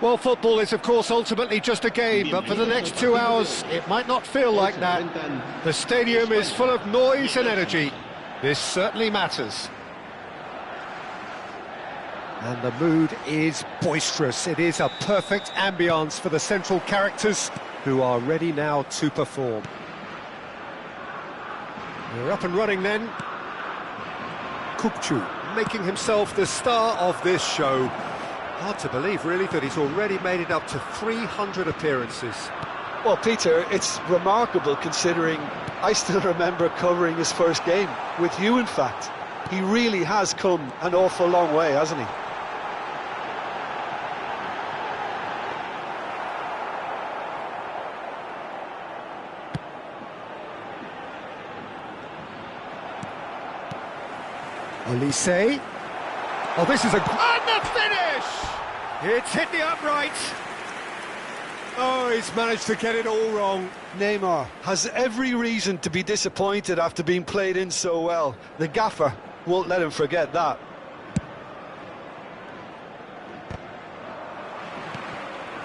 Well, football is, of course, ultimately just a game, but for the next 2 hours, it might not feel like that. The stadium is full of noise and energy. This certainly matters. And the mood is boisterous. It is a perfect ambience for the central characters who are ready now to perform. We're up and running then. Kupchu making himself the star of this show. Hard to believe, really, that he's already made it up to 300 appearances. Well, Peter, it's remarkable considering I still remember covering his first game, with you in fact. He really has come an awful long way, hasn't he? Olise. Oh, this is a... And the finish! It's hit the upright. Oh, he's managed to get it all wrong. Neymar has every reason to be disappointed after being played in so well. The gaffer won't let him forget that.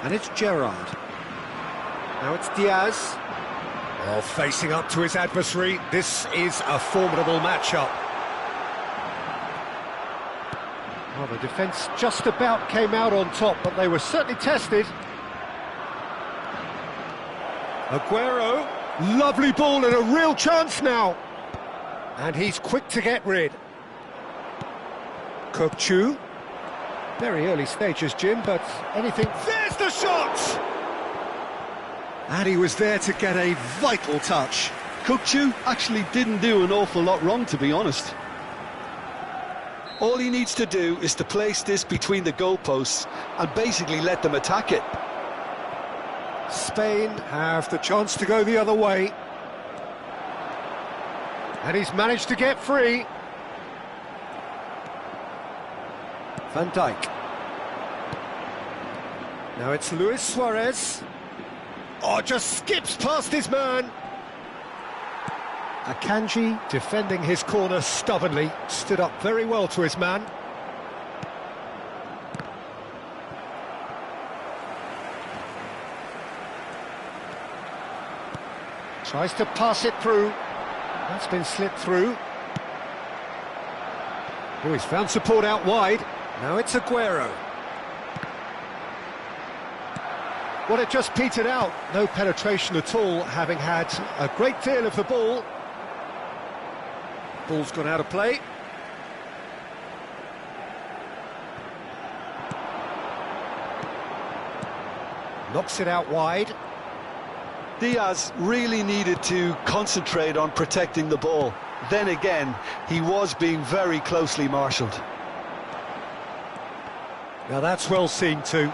And it's Gerrard. Now it's Diaz. Oh, facing up to his adversary. This is a formidable matchup. Well, the defence just about came out on top, but they were certainly tested. Aguero, lovely ball and a real chance now. And he's quick to get rid. Kupchu. Very early stages, Jim, but anything... There's the shot! And he was there to get a vital touch. Kupchu actually didn't do an awful lot wrong, to be honest. All he needs to do is to place this between the goalposts and basically let them attack it. Spain have the chance to go the other way. And he's managed to get free. Van Dijk. Now it's Luis Suarez. Oh, just skips past his man. Akanji defending his corner stubbornly, stood up very well to his man. Tries to pass it through. That's been slipped through. Oh, he's found support out wide. Now it's Aguero. Well, it just petered out. No penetration at all, having had a great deal of the ball. Ball's gone out of play. Knocks it out wide. Diaz really needed to concentrate on protecting the ball. Then again, he was being very closely marshalled. Now that's well seen too.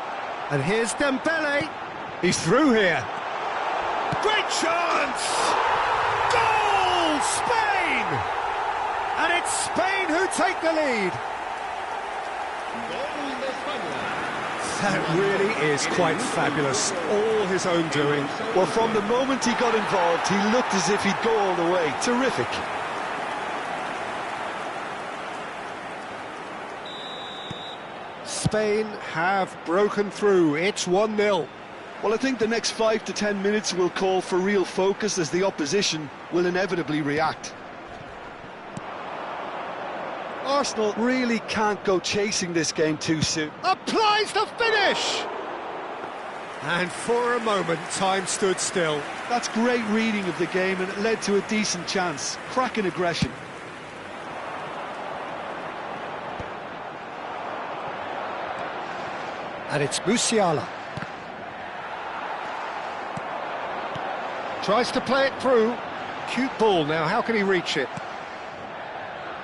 And here's Dembele. He's through here. Great chance! Goal! Spain! And it's Spain who take the lead. That really is quite fabulous. All his own doing. Well, from the moment he got involved, he looked as if he'd go all the way. Terrific. Spain have broken through. It's 1-0. Well, I think the next 5 to 10 minutes will call for real focus as the opposition will inevitably react. Arsenal really can't go chasing this game too soon. Applies the finish! And for a moment, time stood still. That's great reading of the game, and it led to a decent chance. Cracking aggression. And it's Musiala. Tries to play it through. Cute ball now, how can he reach it?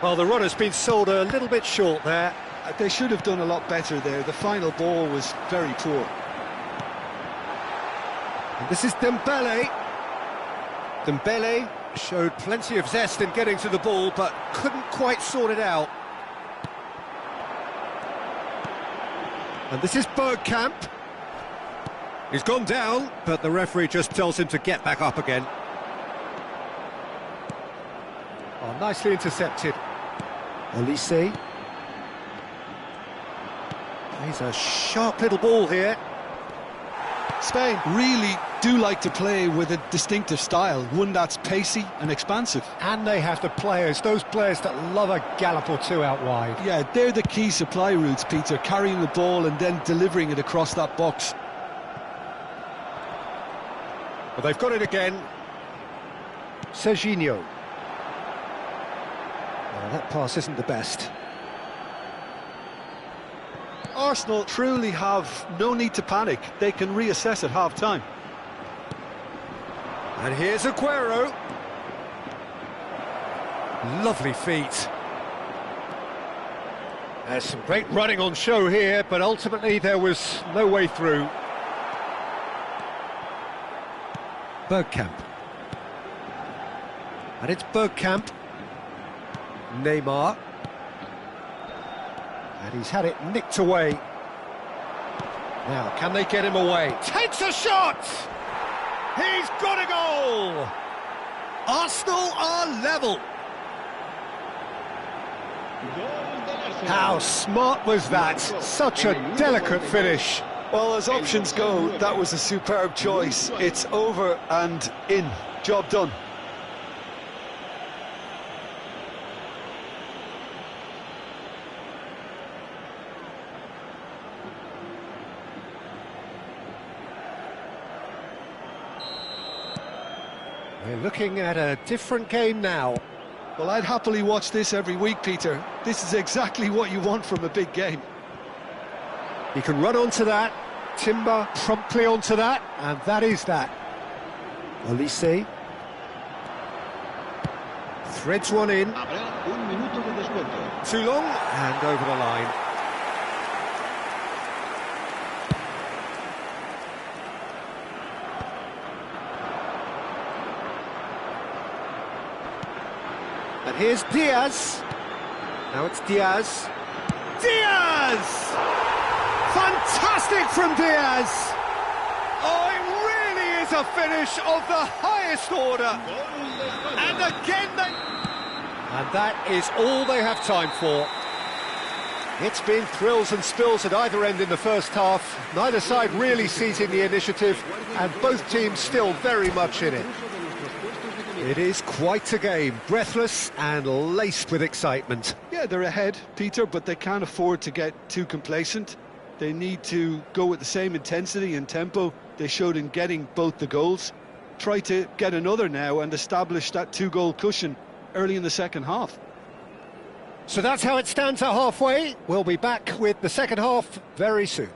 Well, the runner's been sold a little bit short there. They should have done a lot better there. The final ball was very poor. And this is Dembele. Dembele showed plenty of zest in getting to the ball, but couldn't quite sort it out. And this is Bergkamp. He's gone down, but the referee just tells him to get back up again. Oh, nicely intercepted. Olise. He's a sharp little ball here. Spain really do like to play with a distinctive style, one that's pacey and expansive. And they have those players that love a gallop or two out wide. Yeah, they're the key supply routes, Peter, carrying the ball and then delivering it across that box. Well, they've got it again. Serginho. Well, that pass isn't the best. Arsenal truly have no need to panic. They can reassess at half-time. And here's Aguero. Lovely feet. There's some great running on show here, but ultimately there was no way through. Bergkamp. And it's Bergkamp. Neymar. And he's had it nicked away. Now, can they get him away? Takes a shot! He's got a goal! Arsenal are level. How smart was that? Such a delicate finish. Well, as options go, that was a superb choice. It's over and in. Job done. We're looking at a different game now. Well, I'd happily watch this every week, Peter. This is exactly what you want from a big game. He can run onto that, Timber promptly onto that, and that is that. Olise. Threads one in. Too long, and over the line. And here's Diaz. Now it's Diaz. Diaz! Fantastic from Diaz! Oh, it really is a finish of the highest order. And again And that is all they have time for. It's been thrills and spills at either end in the first half. Neither side really seizing the initiative, and both teams still very much in it. It is quite a game, breathless and laced with excitement. Yeah, they're ahead, Peter, but they can't afford to get too complacent. They need to go with the same intensity and tempo they showed in getting both the goals. Try to get another now and establish that two-goal cushion early in the second half. So that's how it stands at halfway. We'll be back with the second half very soon.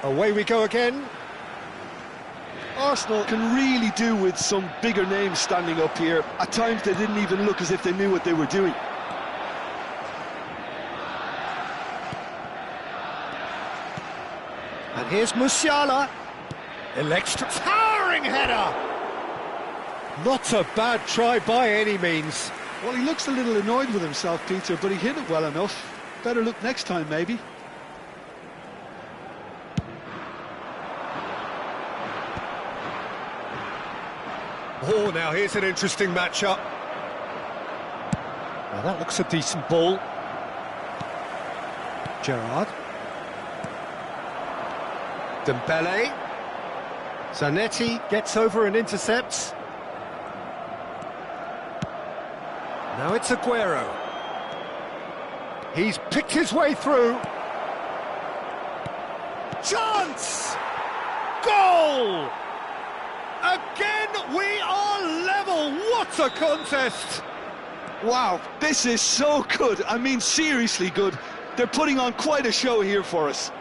Away we go again. Arsenal can really do with some bigger names standing up here. At times they didn't even look as if they knew what they were doing. And here's Musiala. Electra towering header. Not a bad try by any means. Well, he looks a little annoyed with himself, Peter, but he hit it well enough. Better look next time, maybe. Oh, now here's an interesting matchup. Now that looks a decent ball. Gerrard. Dembele. Zanetti gets over and intercepts. Now it's Aguero. He's picked his way through. Chance! Goal! Again, we are level. What a contest! Wow, this is so good. I mean, seriously good. They're putting on quite a show here for us.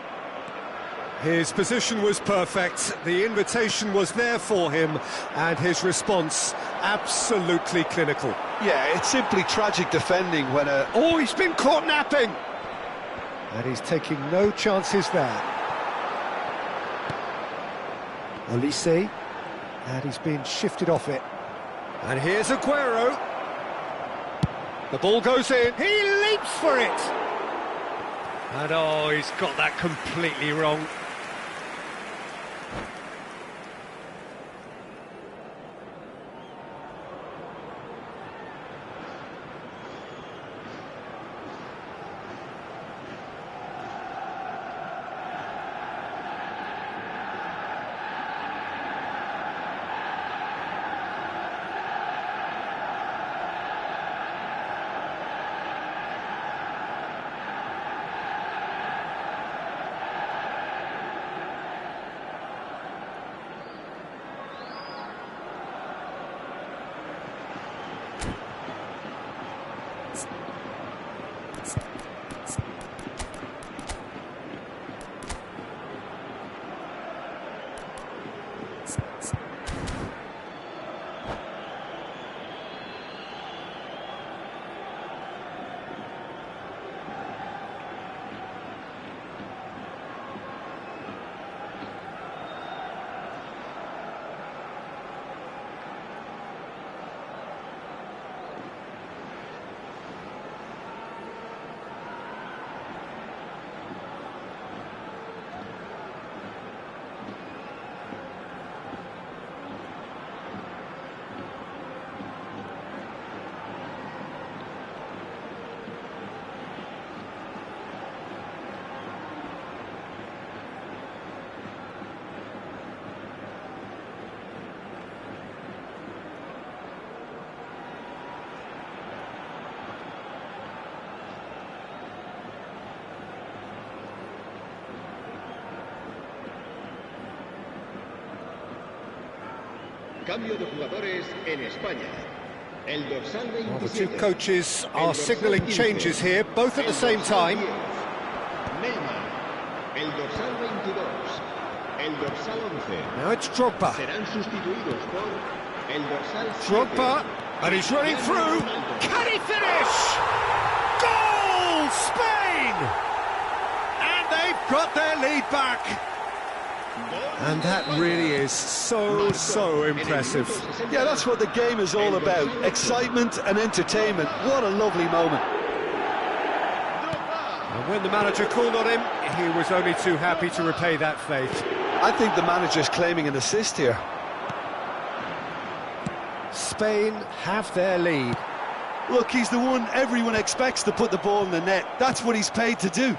His position was perfect. The invitation was there for him, and his response Absolutely clinical. Yeah, it's simply tragic defending when a... Oh, he's been caught napping! And he's taking no chances there. Olise, and he's been shifted off it. And here's Aguero. The ball goes in. He leaps for it! And oh, he's got that completely wrong. Cambio de jugadores en España. El dorsal 27. Well, the two coaches are signalling changes here, both at the same time. Neymar. El dorsal 22. El dorsal 11. Now it's Drogba. Serán sustituidos por el dorsal 7. Drogba, and he's running through. Can he finish? Goal, Spain! And they've got their lead back. And that really is so impressive. Yeah, that's what the game is all about. Excitement and entertainment. What a lovely moment. And when the manager called on him, he was only too happy to repay that faith. I think the manager's claiming an assist here. Spain have their lead. Look, he's the one everyone expects to put the ball in the net. That's what he's paid to do.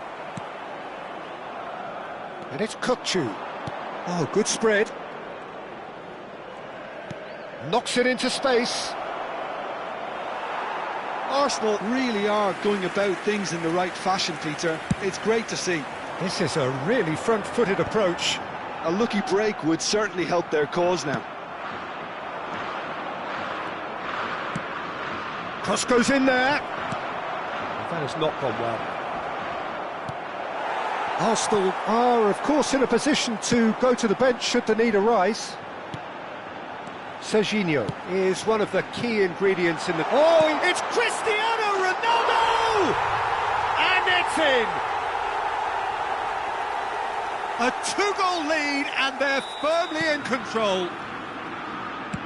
And it's Kukçu. Oh, good spread. Knocks it into space. Arsenal really are going about things in the right fashion, Peter. It's great to see. This is a really front-footed approach. A lucky break would certainly help their cause now. Cross goes in there. That has not gone well. Arsenal are, of course, in a position to go to the bench should the need arise. Serginho is one of the key ingredients in the... Oh, it's Cristiano Ronaldo! And it's in! A two-goal lead, and they're firmly in control.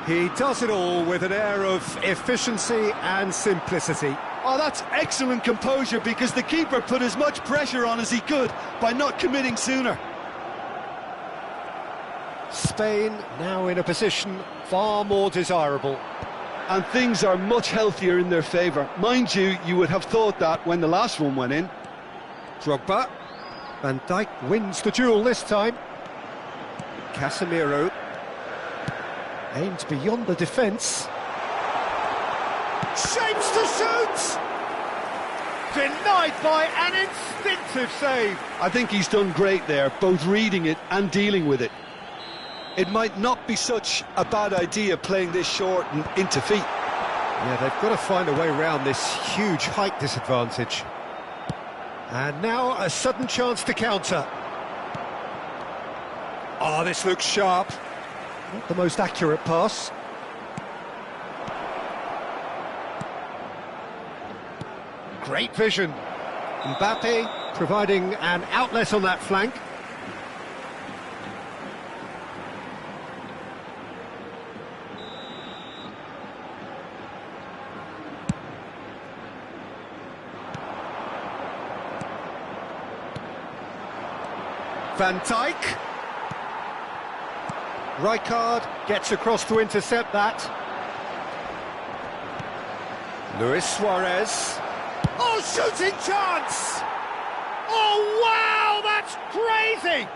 He does it all with an air of efficiency and simplicity. Oh, that's excellent composure, because the keeper put as much pressure on as he could by not committing sooner. Spain now in a position far more desirable. And things are much healthier in their favour. Mind you, you would have thought that when the last one went in. Drogba. Van Dijk wins the duel this time. Casemiro aims beyond the defence. Shapes to shoot! Denied by an instinctive save. I think he's done great there, both reading it and dealing with it. It might not be such a bad idea playing this short and into feet. Yeah, they've got to find a way around this huge height disadvantage. And now a sudden chance to counter. Oh, this looks sharp. Not the most accurate pass. Great vision. Mbappe providing an outlet on that flank. Van Dijk. Rijkaard gets across to intercept that. Luis Suarez. Oh, shooting chance! Oh, wow, that's crazy!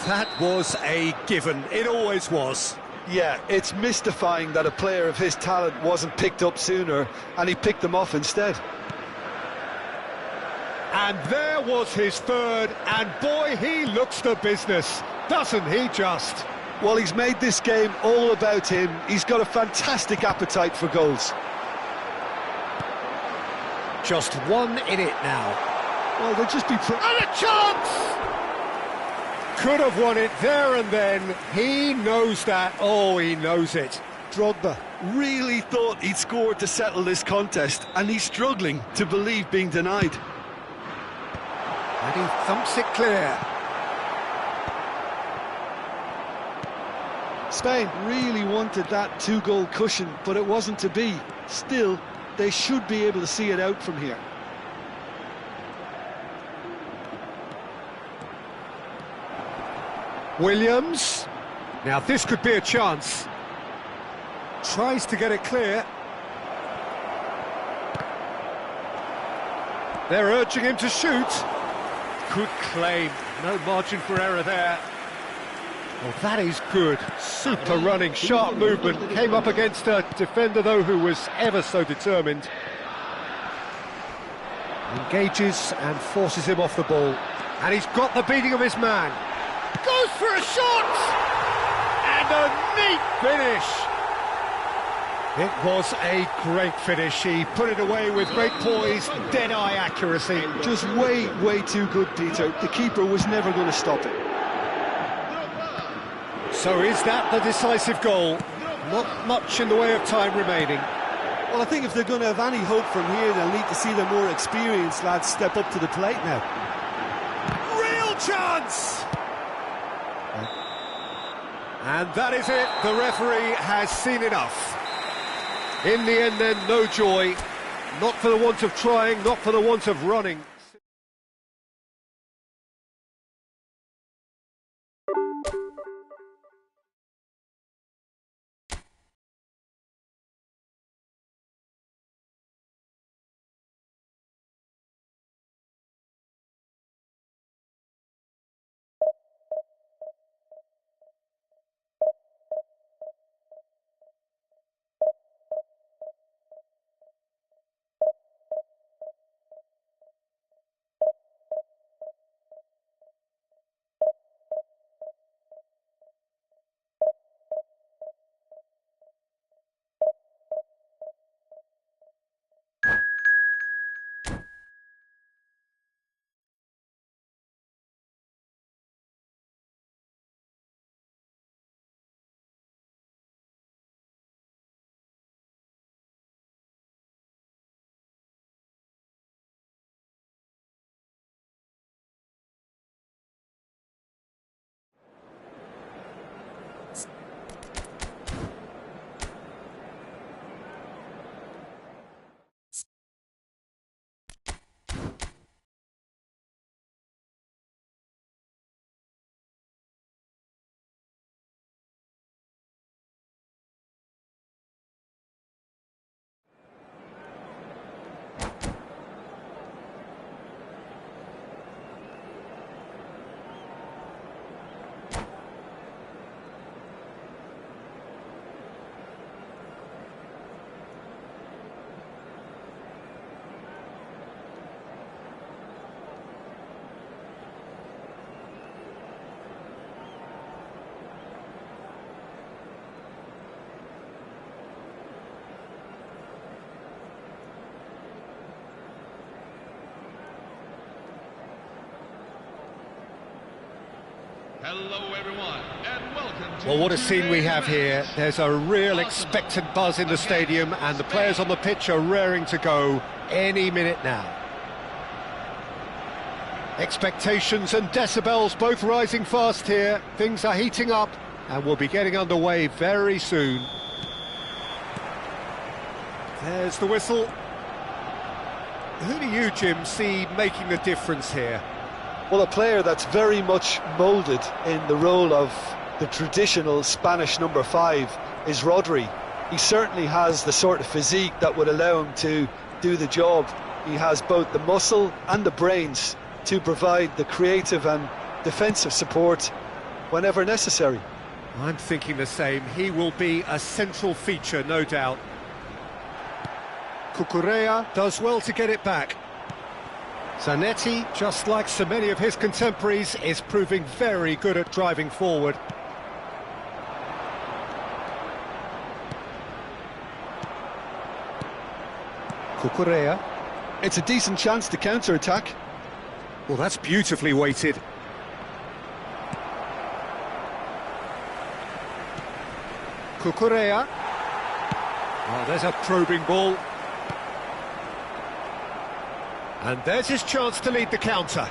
That was a given. It always was. Yeah, it's mystifying that a player of his talent wasn't picked up sooner, and he picked them off instead. And there was his third, and boy, he looks the business, doesn't he just? Well, he's made this game all about him. He's got a fantastic appetite for goals. Just one in it now. Well, they'll just be... And a chance! Could have won it there and then. He knows that. Oh, he knows it. Drogba really thought he'd scored to settle this contest, and he's struggling to believe being denied. And he thumps it clear. Spain really wanted that two-goal cushion, but it wasn't to be. Still, they should be able to see it out from here. Williams. Now this could be a chance. Tries to get it clear. They're urging him to shoot. Good claim. No margin for error there. Well, that is good. Super running, sharp movement. Came up against a defender, though, who was ever so determined. Engages and forces him off the ball. And he's got the beating of his man. Goes for a shot! And a neat finish! It was a great finish. He put it away with great poise, dead-eye accuracy. Just way too good, Peter. The keeper was never going to stop it. So is that the decisive goal? Not much in the way of time remaining. Well, I think if they're going to have any hope from here, they'll need to see the more experienced lads step up to the plate now. Real chance! And that is it. The referee has seen enough. In the end, then, no joy. Not for the want of trying, not for the want of running. Hello everyone, and welcome to Well, what a scene we have here. today's There's a real expectant buzz in the stadium, and the players on the pitch are raring to go any minute now. Expectations and decibels both rising fast here. Things are heating up, and we'll be getting underway very soon. There's the whistle. Who do you, Jim, see making the difference here? Well, a player that's very much moulded in the role of the traditional Spanish number 5 is Rodri. He certainly has the sort of physique that would allow him to do the job. He has both the muscle and the brains to provide the creative and defensive support whenever necessary. I'm thinking the same. He will be a central feature, no doubt. Cucurella does well to get it back. Zanetti, just like so many of his contemporaries, is proving very good at driving forward. Cucurella. It's a decent chance to counter-attack. Well, that's beautifully weighted. Cucurella. Oh, there's a probing ball. And there's his chance to lead the counter.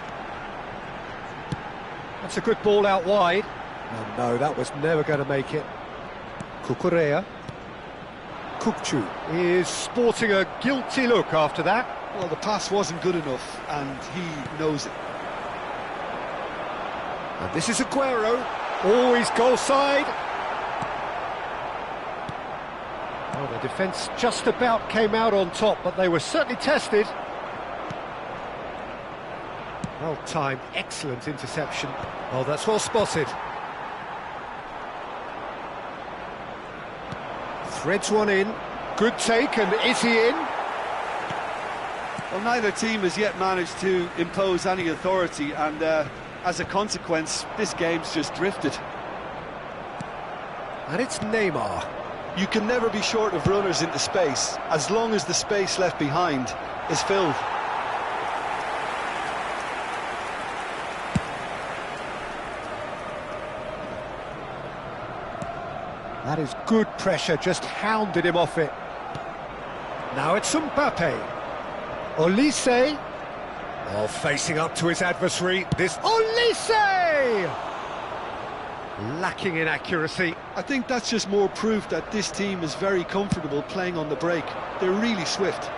That's a good ball out wide. Oh no, that was never going to make it. Cucurella. Kukçu is sporting a guilty look after that. Well, the pass wasn't good enough, and he knows it. And this is Aguero. Always goal side. Oh, the defence just about came out on top, but they were certainly tested. Well-timed, excellent interception. Oh, that's well spotted. Threads one in. Good take, and is he in? Well, neither team has yet managed to impose any authority, and as a consequence, this game's just drifted. And it's Neymar. You can never be short of runners into space, as long as the space left behind is filled. That is good pressure, just hounded him off it. Now it's Mbappe. Olise. Oh, facing up to his adversary. This Olise! Lacking in accuracy. I think that's just more proof that this team is very comfortable playing on the break. They're really swift.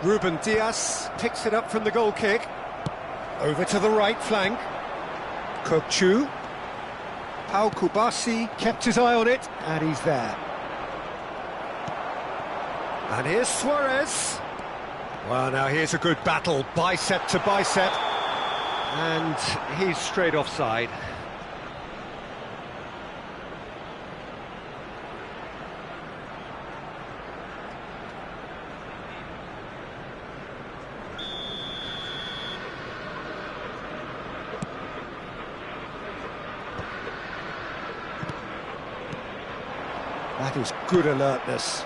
Ruben Dias picks it up from the goal kick. Over to the right flank. Kukçu. Pau Kubasi kept his eye on it, and he's there. And here's Suarez. Well, now here's a good battle, bicep to bicep. And he's straight offside. That is good alertness.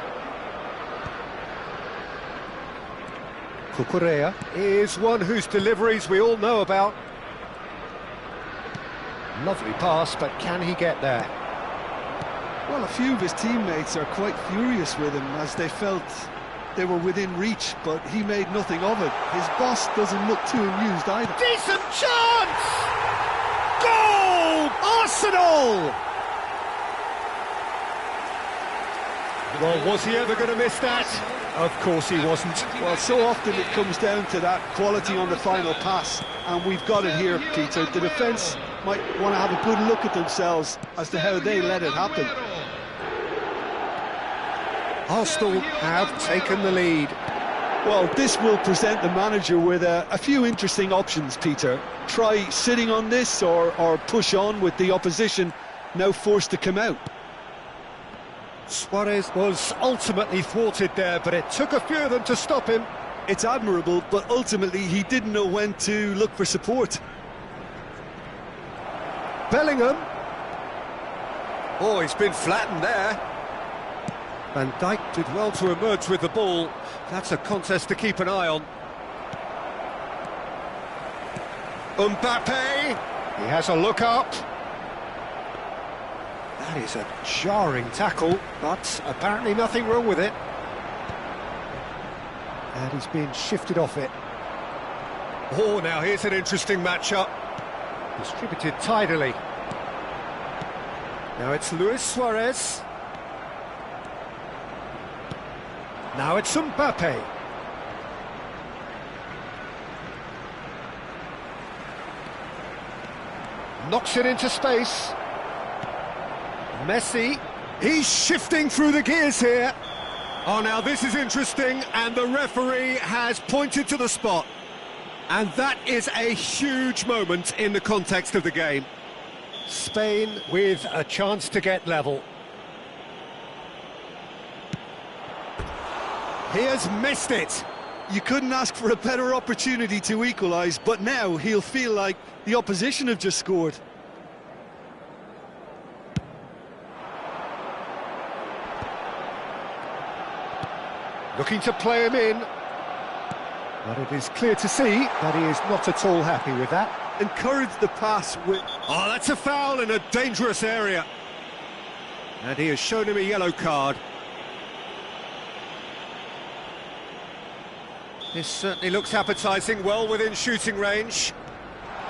Cucurella is one whose deliveries we all know about. Lovely pass, but can he get there? Well, a few of his teammates are quite furious with him as they felt they were within reach, but he made nothing of it. His boss doesn't look too amused either. Decent chance! Goal! Arsenal! Well, was he ever going to miss that? Of course he wasn't. Well, so often it comes down to that quality on the final pass, and we've got it here, Peter. The defence might want to have a good look at themselves as to how they let it happen. Arsenal have taken the lead. Well, this will present the manager with a few interesting options, Peter. Try sitting on this or push on with the opposition now forced to come out. Suarez was ultimately thwarted there, but it took a few of them to stop him. It's admirable, but ultimately he didn't know when to look for support. Bellingham. Oh, he's been flattened there. Van Dijk did well to emerge with the ball. That's a contest to keep an eye on. Mbappe. He has a look up. That is a jarring tackle, but apparently nothing wrong with it. And he's being shifted off it. Oh, now here's an interesting matchup. Distributed tidily. Now it's Luis Suarez. Now it's Mbappe. Knocks it into space. Messi. He's shifting through the gears here. Oh, now this is interesting, and the referee has pointed to the spot. And that is a huge moment in the context of the game. Spain with a chance to get level. He has missed it. You couldn't ask for a better opportunity to equalise, but now he'll feel like the opposition have just scored. Looking to play him in. But it is clear to see that he is not at all happy with that. Encourage the pass with... Oh, that's a foul in a dangerous area. And he has shown him a yellow card. This certainly looks appetising, well within shooting range.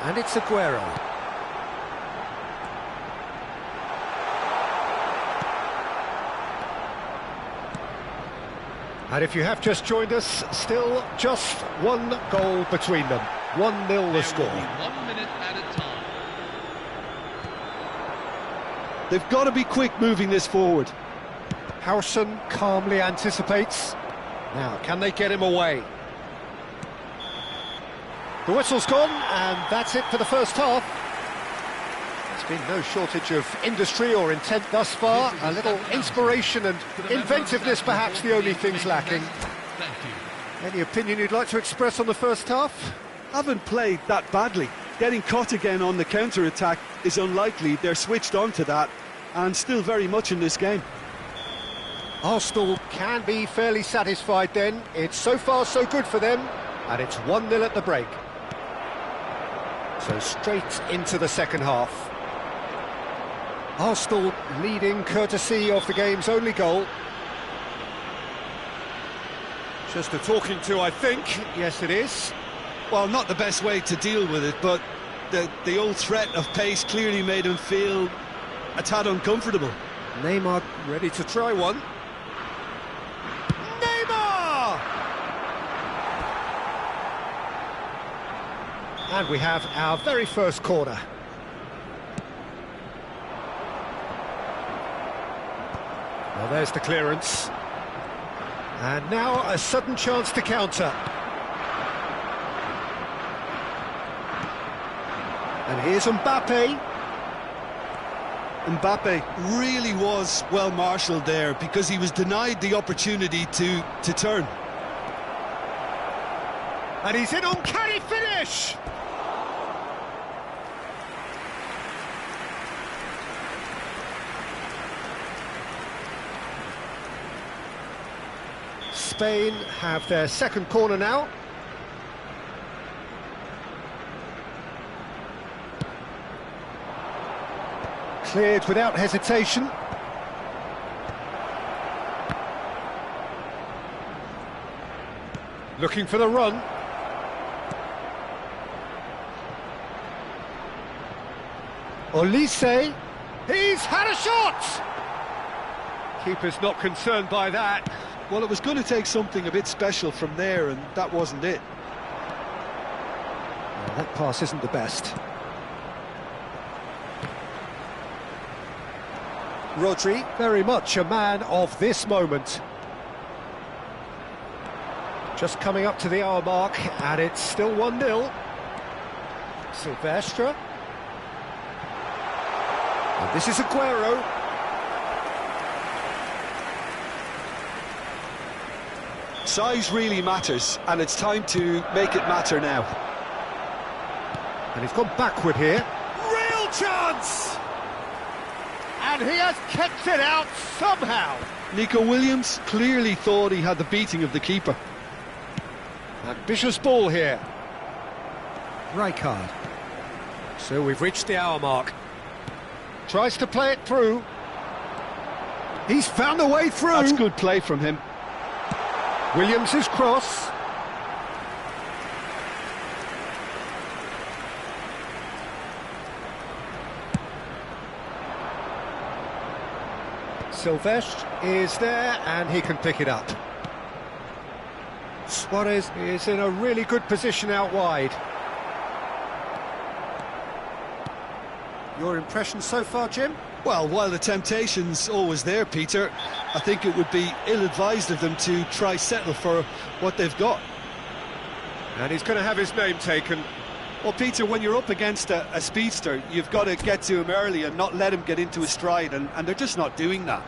And it's Aguero. And if you have just joined us, still just one goal between them. 1-0 the score. 1 minute at a time. They've got to be quick moving this forward. Howson calmly anticipates. Now, can they get him away? The whistle's gone, and that's it for the first half. There's been no shortage of industry or intent thus far. A little inspiration and inventiveness, perhaps, the only things lacking. Any opinion you'd like to express on the first half? Haven't played that badly. Getting caught again on the counter-attack is unlikely. They're switched on to that, and still very much in this game. Arsenal can be fairly satisfied then. It's so far so good for them, and it's 1-0 at the break. So straight into the second half. Arsenal leading courtesy of the game's only goal. Just a talking to, I think. Yes, it is. Well, not the best way to deal with it, but the old threat of pace clearly made him feel a tad uncomfortable. Neymar ready to try one. Neymar! And we have our very first corner. Well, there's the clearance. And now a sudden chance to counter. And here's Mbappe. Mbappe really was well marshalled there because he was denied the opportunity to turn. And he's in, uncanny finish! Spain have their second corner now. Cleared without hesitation. Looking for the run. Olise. He's had a shot! Keeper's not concerned by that. Well, it was going to take something a bit special from there, and that wasn't it. Well, that pass isn't the best. Rodri, very much a man of this moment. Just coming up to the hour mark, and it's still 1-0. Silvestre. And this is Aguero. Size really matters, and it's time to make it matter now. And he's gone backward here. Real chance! And he has kept it out somehow. Nico Williams clearly thought he had the beating of the keeper. Ambitious ball here. Rijkaard. So we've reached the hour mark. Tries to play it through. He's found a way through. That's good play from him. Williams' cross. Silvestre is there and he can pick it up. Suarez is in a really good position out wide. Your impression so far, Jim? Well, while the temptation's always there, Peter, I think it would be ill-advised of them to try settle for what they've got. And he's going to have his name taken. Well, Peter, when you're up against a speedster, you've got to get to him early and not let him get into a stride, and they're just not doing that.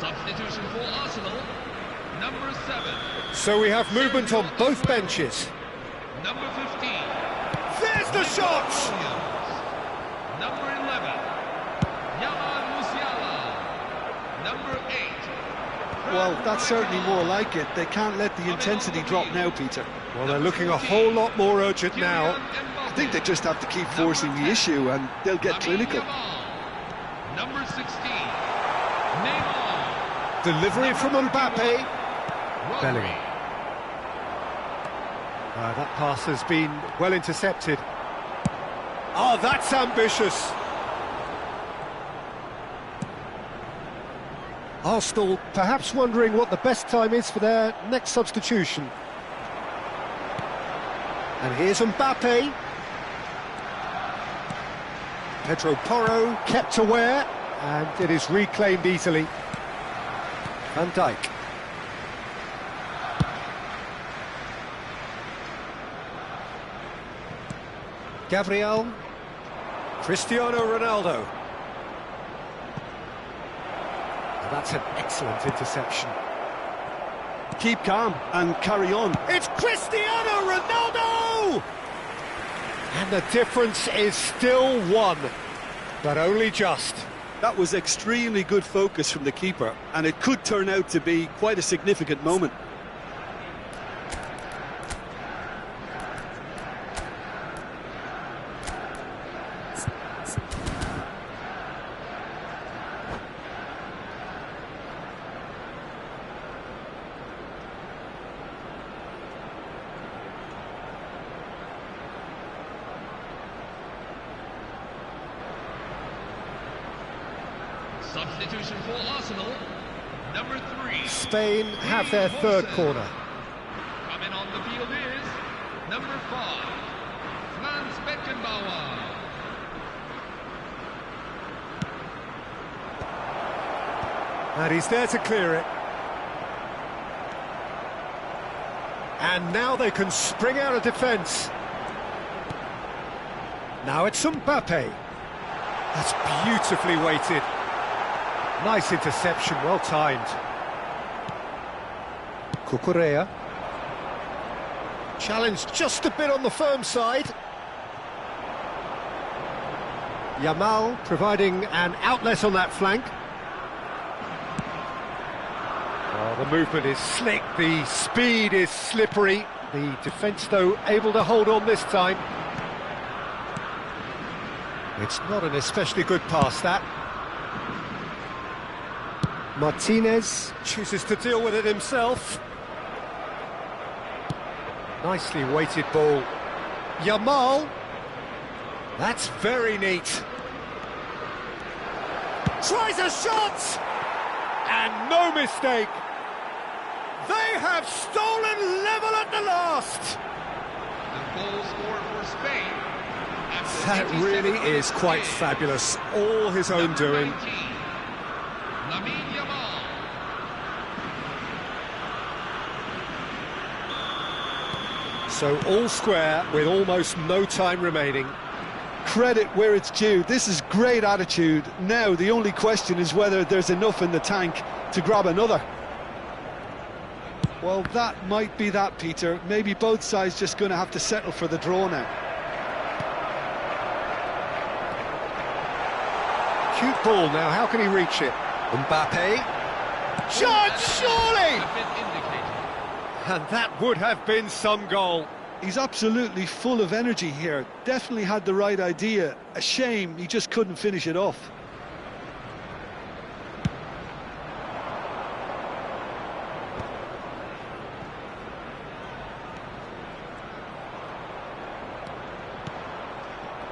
Substitution for Arsenal, number 7. So we have movement on both benches. Number 15. There's the shot! Number 11. Yaman Musiala. Number 8. Well, that's certainly more like it. They can't let the intensity drop now, Peter. Well, they're looking a whole lot more urgent now. I think they just have to keep forcing the issue and they'll get clinical. Number 16. Neymar. Delivery from Mbappe. Bellingham. That pass has been well intercepted. Oh, that's ambitious. Arsenal perhaps wondering what the best time is for their next substitution. And here's Mbappe. Pedro Porro kept aware, and it is reclaimed easily. Van Dijk. Gabriel. Cristiano Ronaldo. That's an excellent interception. Keep calm and carry on. It's Cristiano Ronaldo! And the difference is still one, but only just. That was extremely good focus from the keeper, and it could turn out to be quite a significant moment. Substitution for Arsenal, number 3. Spain have their third corner. Coming on the field is number 5, Franz Beckenbauer. And he's there to clear it. And now they can spring out of defence. Now it's Mbappe. That's beautifully weighted. Nice interception, well timed. Cucurella. Challenged just a bit on the firm side. Yamal providing an outlet on that flank. Well, the movement is slick, the speed is slippery. The defence, though, able to hold on this time. It's not an especially good pass, that. Martinez chooses to deal with it himself. Nicely weighted ball. Yamal. That's very neat. Tries a shot! And no mistake. They have stolen level at the last. The goal scored for Spain. That really is quite fabulous. All his own doing. 19, Lamine Yamal. So all square with almost no time remaining. Credit where it's due. This is great attitude. Now the only question is whether there's enough in the tank to grab another. Well, that might be that, Peter. Maybe both sides just going to have to settle for the draw now. Cute ball now, how can he reach it? Mbappe. Chance, surely! And that would have been some goal. He's absolutely full of energy here. Definitely had the right idea. A shame he just couldn't finish it off.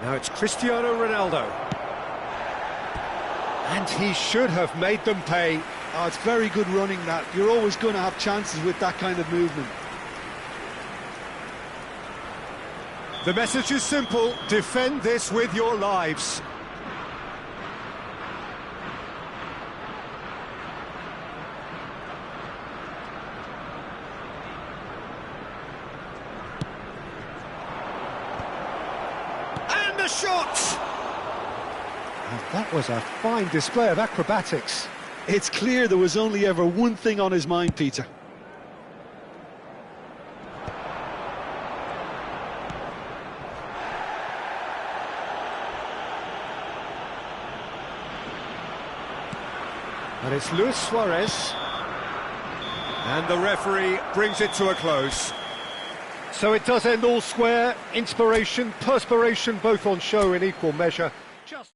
Now it's Cristiano Ronaldo. And he should have made them pay. Oh, it's very good running, that. You're always going to have chances with that kind of movement. The message is simple: defend this with your lives. And the shot! And that was a fine display of acrobatics. It's clear there was only ever one thing on his mind, Peter. And it's Luis Suarez. And the referee brings it to a close. So it does end all square. Inspiration, perspiration, both on show in equal measure. Just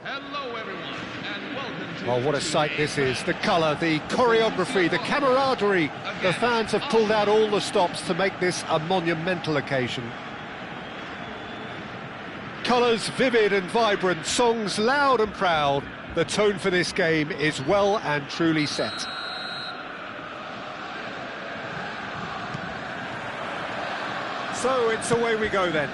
Hello, everyone, and welcome to... oh, what a sight this is. The colour, the choreography, the camaraderie. The fans have pulled out all the stops to make this a monumental occasion. Colours vivid and vibrant, songs loud and proud. The tone for this game is well and truly set. So it's away we go then.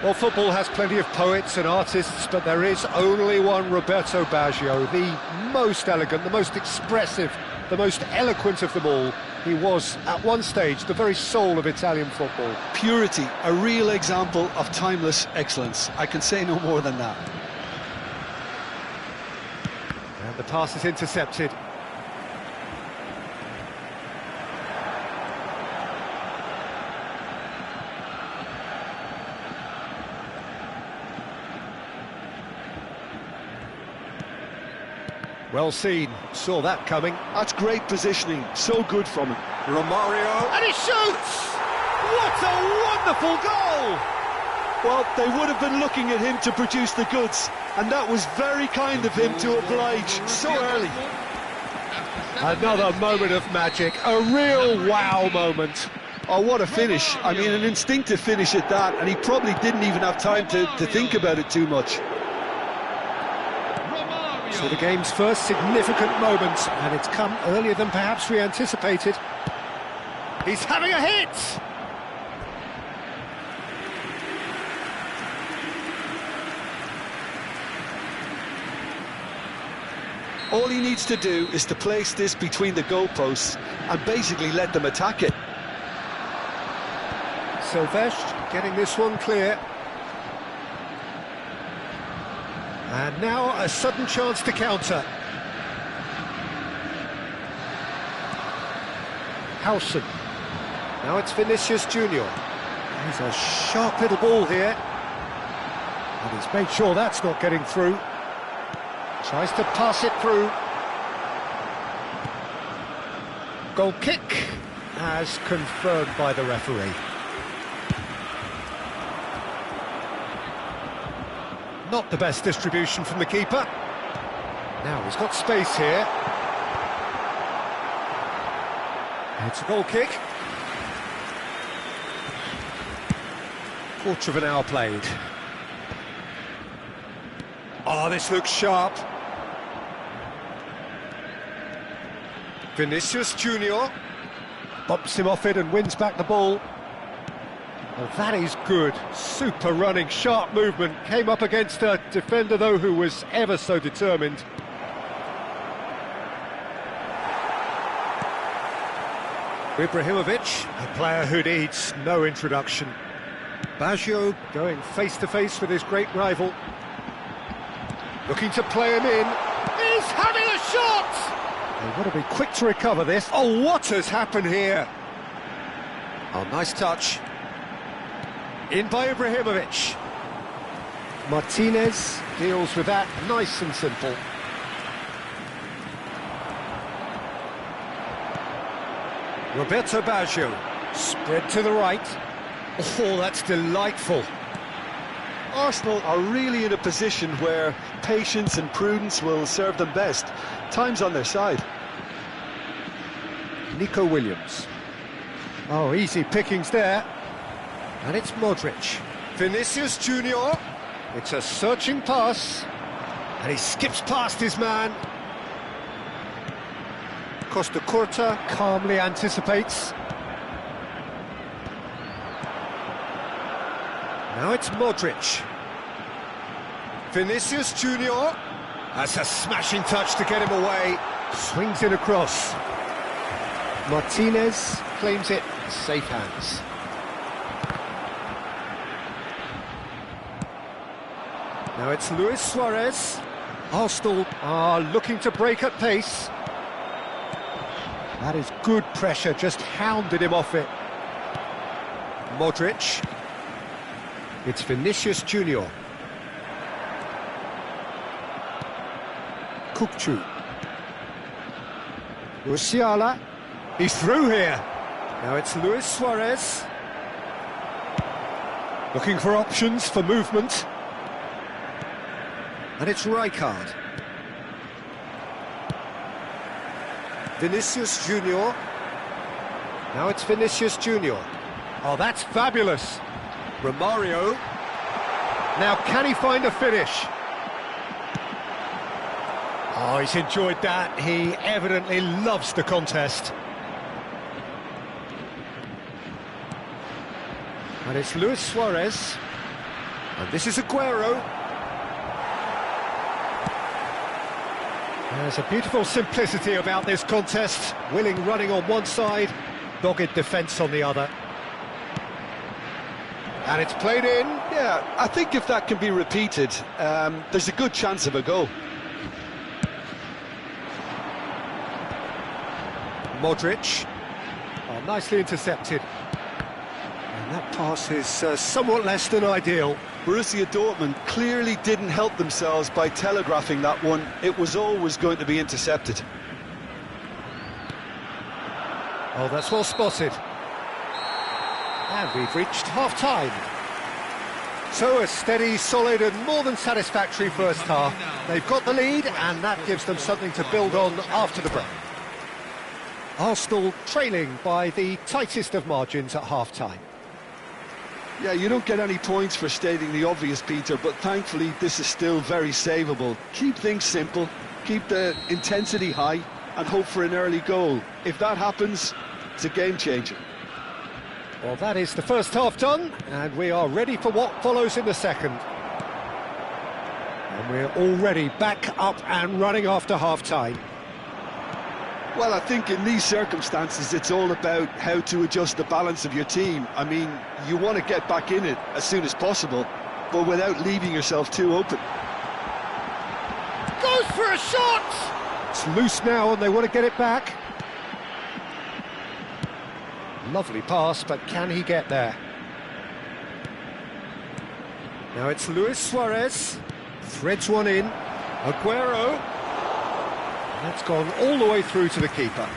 Well, football has plenty of poets and artists, but there is only one Roberto Baggio, the most elegant, the most expressive, the most eloquent of them all. He was, at one stage, the very soul of Italian football. Purity, a real example of timeless excellence. I can say no more than that. And the pass is intercepted. Well seen, saw that coming. That's great positioning, so good from him. Romario, and he shoots! What a wonderful goal! Well, they would have been looking at him to produce the goods, and that was very kind of him to oblige so early. Another moment of magic, a real wow moment. Oh, what a finish. I mean, an instinctive finish at that, and he probably didn't even have time to think about it too much. So the game's first significant moment, and it's come earlier than perhaps we anticipated. He's having a hit! All he needs to do is to place this between the goalposts and basically let them attack it. Silvestre getting this one clear. And now a sudden chance to counter. Howson. Now it's Vinicius Junior. He's a sharp little ball here. And he's made sure that's not getting through. Tries to pass it through. Goal kick, as confirmed by the referee. Not the best distribution from the keeper. Now he's got space here. It's a goal kick. Quarter of an hour played. Oh, this looks sharp. Vinicius Junior bumps him off it and wins back the ball. Well, that is good. Super running, sharp movement. Came up against a defender, though, who was ever so determined. Ibrahimovic, a player who needs no introduction. Baggio going face-to-face with his great rival. Looking to play him in. He's having a shot! They've got to be quick to recover this. Oh, what has happened here? Oh, nice touch. In by Ibrahimovic. Martinez deals with that nice and simple. Roberto Baggio, spread to the right. Oh, that's delightful. Arsenal are really in a position where patience and prudence will serve them best. Time's on their side. Nico Williams. Oh, easy pickings there. And it's Modric. Vinicius Junior. It's a searching pass. And he skips past his man. Costa Curta calmly anticipates. Now it's Modric. Vinicius Junior. That's a smashing touch to get him away. Swings it across. Martinez claims it. Safe hands. Now it's Luis Suarez. Arsenal are looking to break at pace. That is good pressure, just hounded him off it. Modric. It's Vinicius Junior. Kukçu. Musiala. He's through here. Now it's Luis Suarez. Looking for options for movement. And it's Rijkaard. Vinicius Junior. Now it's Vinicius Junior. Oh, that's fabulous. Romario. Now, can he find a finish? Oh, he's enjoyed that. He evidently loves the contest. And it's Luis Suarez. And this is Aguero. There's a beautiful simplicity about this contest. Willing running on one side, dogged defence on the other. And it's played in. Yeah, I think if that can be repeated, there's a good chance of a goal. Modric. Oh, nicely intercepted. And that pass is somewhat less than ideal. Borussia Dortmund clearly didn't help themselves by telegraphing that one. It was always going to be intercepted. Oh, that's well spotted. And we've reached half-time. So a steady, solid and more than satisfactory first half. They've got the lead and that gives them something to build on after the break. Arsenal trailing by the tightest of margins at half-time. Yeah, you don't get any points for stating the obvious, Peter, but thankfully this is still very savable. Keep things simple, keep the intensity high and hope for an early goal. If that happens, it's a game changer. Well, that is the first half done, and we are ready for what follows in the second. And we're already back up and running after half-time. Well, I think in these circumstances, it's all about how to adjust the balance of your team. I mean, you want to get back in it as soon as possible, but without leaving yourself too open. Goes for a shot! It's loose now and they want to get it back. Lovely pass, but can he get there? Now it's Luis Suarez. Threads one in. Aguero. That's gone all the way through to the keeper.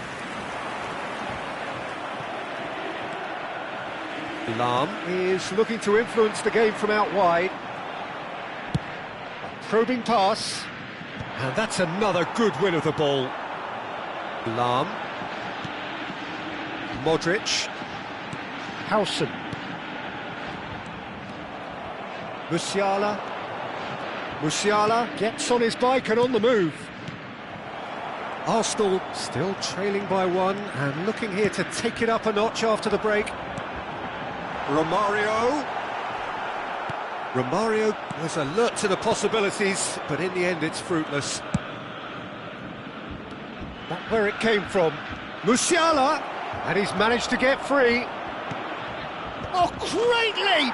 Lam is looking to influence the game from out wide. A probing pass. And that's another good win of the ball. Lam. Modric. Howson. Musiala. Musiala gets on his bike and on the move. Arsenal still trailing by one and looking here to take it up a notch after the break. Romario. Romario was alert to the possibilities, but in the end it's fruitless. That's where it came from. Musiala, and he's managed to get free. Oh, great leap!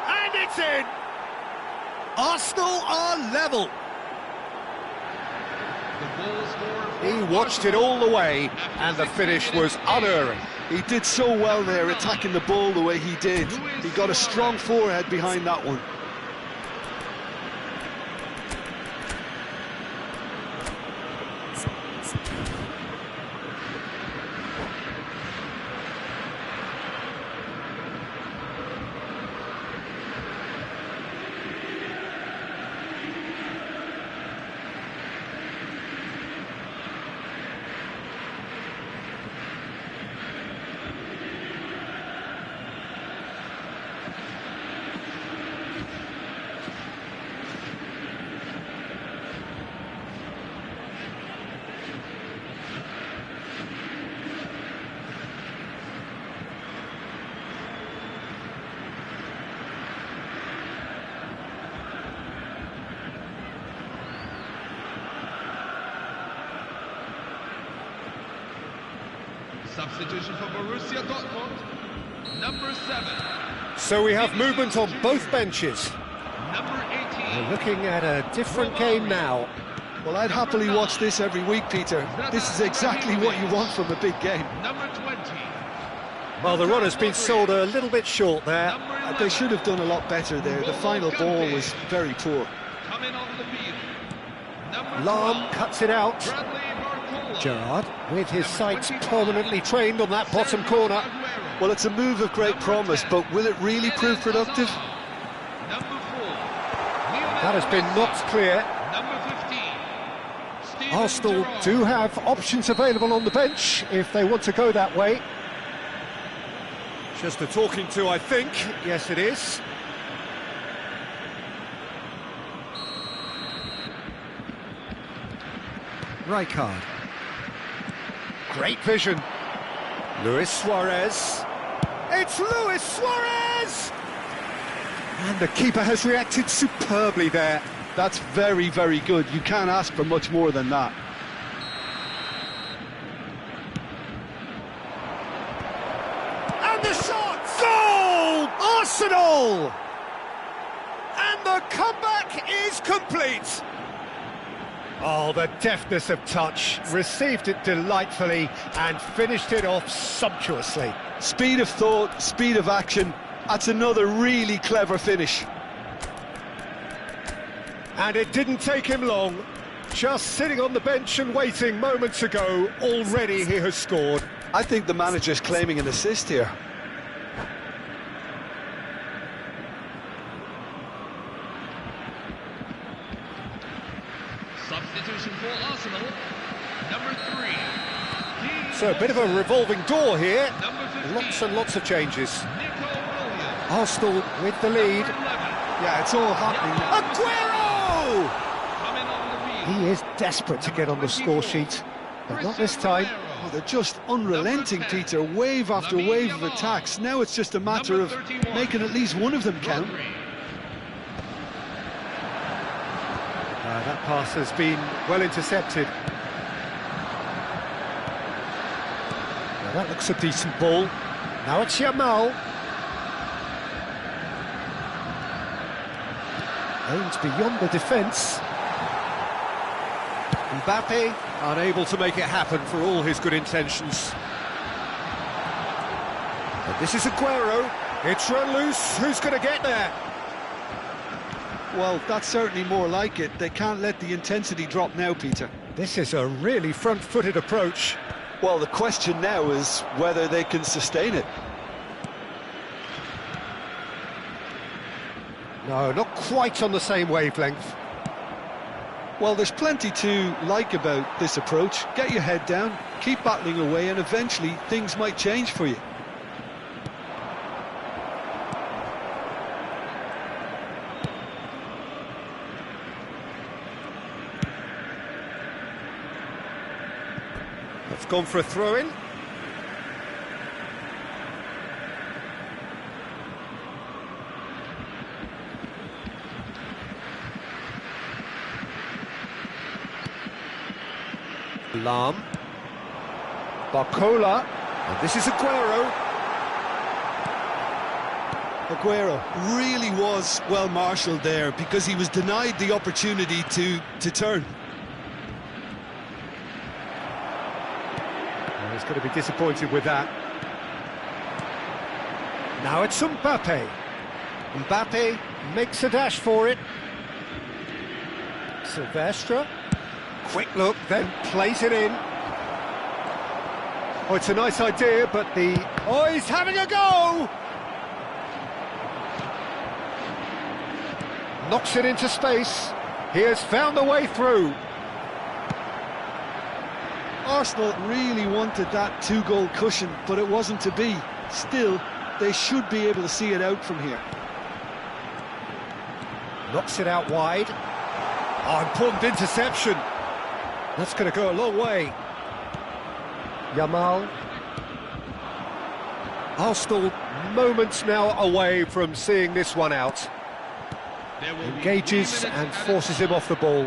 And it's in! Arsenal are level. He watched it all the way, and the finish was unerring. He did so well there, attacking the ball the way he did. He got a strong forehead behind that one. Substitution for Borussia Dortmund, number 7. So we have movement on both benches. Number 18. We're looking at a different game now. Well, I'd happily watch this every week, Peter. This is exactly what you want from a big game. Number 20. Well, the run has been sold a little bit short there. They should have done a lot better there. The final ball was very poor. Coming on the field. Number Lam 12. cuts it out. Bradley Barcola. Gerrard, with his sights permanently trained on that bottom corner. Well, it's a move of great promise, but will it really prove productive? Number 4. That has been knocked clear. Number 15. Steven Arsenal Gerrard. do have options available on the bench if they want to go that way. Just a talking to, I think. Yes, it is. Rijkaard. Great vision. Luis Suarez. It's Luis Suarez! And the keeper has reacted superbly there. That's very, very good. You can't ask for much more than that. And the shot! Goal! Arsenal! And the comeback is complete. Oh, the deftness of touch. Received it delightfully and finished it off sumptuously. Speed of thought, speed of action. That's another really clever finish. And it didn't take him long. Just sitting on the bench and waiting moments ago, already he has scored. I think the manager's claiming an assist here. Substitution for Arsenal, number 3. So a bit of a revolving door here. Number 15. Lots and lots of changes. Nico Williams. Arsenal with the lead. Number 11. Yeah, it's all happening now. Aguero! Coming on the field. He is desperate to get on the score sheet, but not this time. Oh, they're just unrelenting, Peter. Wave after wave of attacks. Now it's just a matter of making at least one of them count. That pass has been well intercepted. Now that looks a decent ball. Now it's Yamal. Aims beyond the defence. Mbappe unable to make it happen for all his good intentions. And this is Aguero. It's run loose. Who's going to get there? Well, that's certainly more like it. They can't let the intensity drop now, Peter. This is a really front-footed approach. Well, the question now is whether they can sustain it. No, not quite on the same wavelength. Well, there's plenty to like about this approach. Get your head down, keep battling away, and eventually things might change for you. It's gone for a throw-in. Lam. Barcola. And this is Aguero. Aguero really was well marshalled there because he was denied the opportunity to turn. Well, he's going to be disappointed with that. Now it's Mbappe. Mbappe makes a dash for it. Silvestre. Quick look, then plays it in. Oh, it's a nice idea, but the... Oh, he's having a go! Knocks it into space. He has found a way through. Arsenal really wanted that two-goal cushion, but it wasn't to be. Still, they should be able to see it out from here. Knocks it out wide. Oh, important interception. That's going to go a long way. Yamal. Arsenal moments now away from seeing this one out. Engages and forces him off the ball.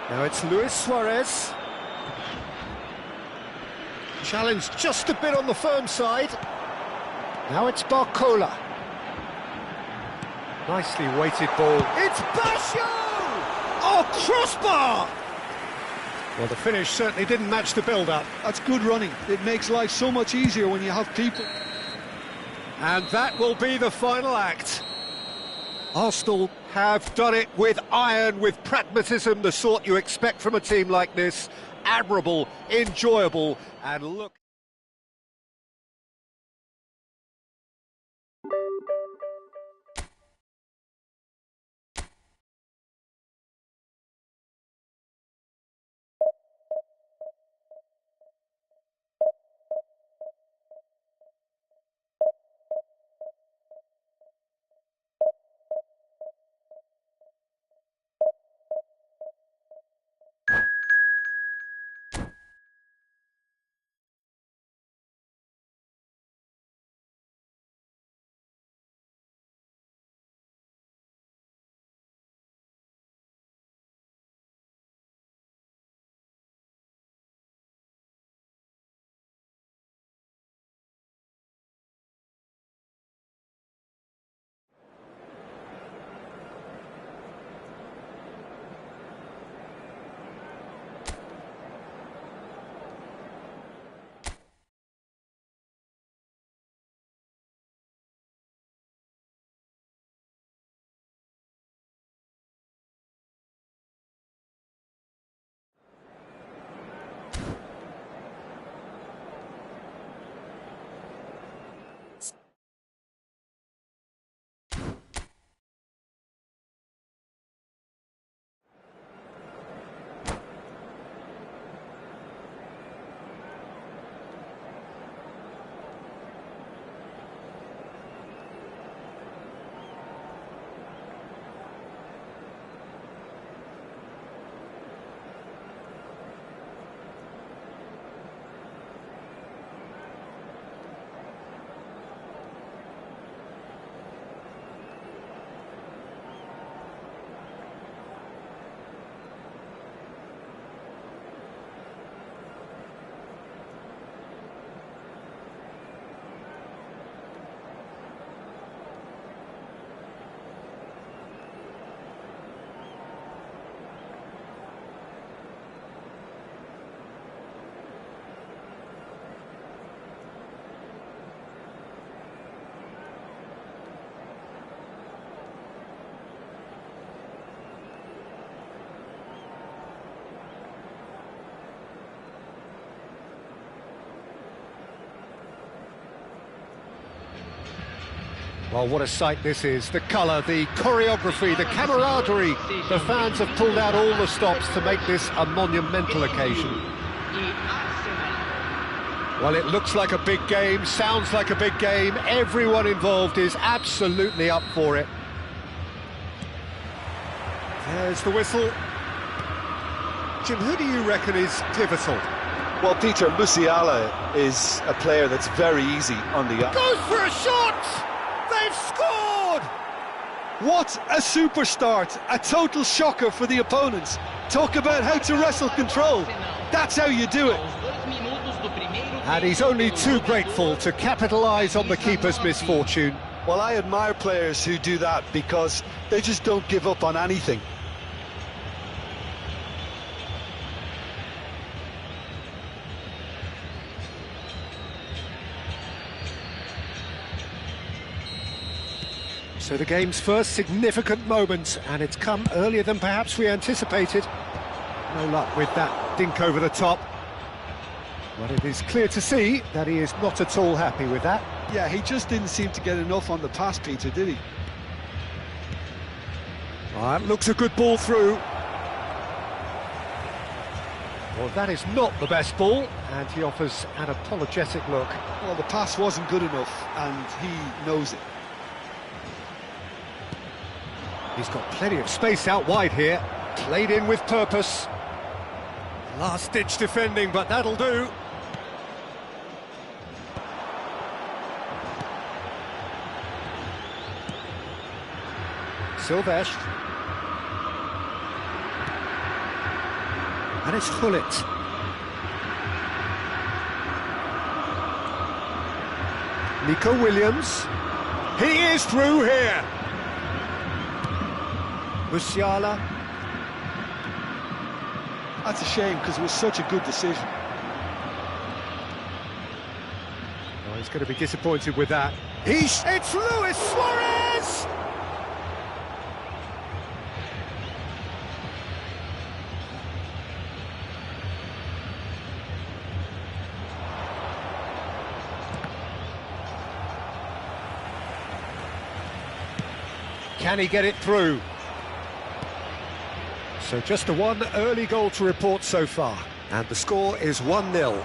Now it's Luis Suarez. Challenge just a bit on the firm side. Now it's Barcola. Nicely weighted ball. It's Basho! Oh, crossbar! Well, the finish certainly didn't match the build-up. That's good running. It makes life so much easier when you have people. And that will be the final act. Arsenal have done it with iron, with pragmatism, the sort you expect from a team like this. Admirable, enjoyable, and look... Well, what a sight this is. The colour, the choreography, the camaraderie. The fans have pulled out all the stops to make this a monumental occasion. Well, it looks like a big game, sounds like a big game. Everyone involved is absolutely up for it. There's the whistle. Jim, who do you reckon is pivotal? Well, Peter, Musiala is a player that's very easy on the eye. Goes for a shot! They've scored! What a super start! A total shocker for the opponents. Talk about how to wrestle control. That's how you do it. And he's only too grateful to capitalise on the keeper's misfortune. Well, I admire players who do that because they just don't give up on anything. So the game's first significant moment, and it's come earlier than perhaps we anticipated. No luck with that dink over the top. But it is clear to see that he is not at all happy with that. Yeah, he just didn't seem to get enough on the pass, Peter, did he? That looks a good ball through. Well, that is not the best ball, and he offers an apologetic look. Well, the pass wasn't good enough, and he knows it. He's got plenty of space out wide here. Played in with purpose. Last-ditch defending, but that'll do. Silvestre. And it's Hullet. Nico Williams. He is through here. Musiala. That's a shame because it was such a good decision. Oh, he's going to be disappointed with that. It's Luis Suarez! Can he get it through? So just the one early goal to report so far. And the score is 1-0.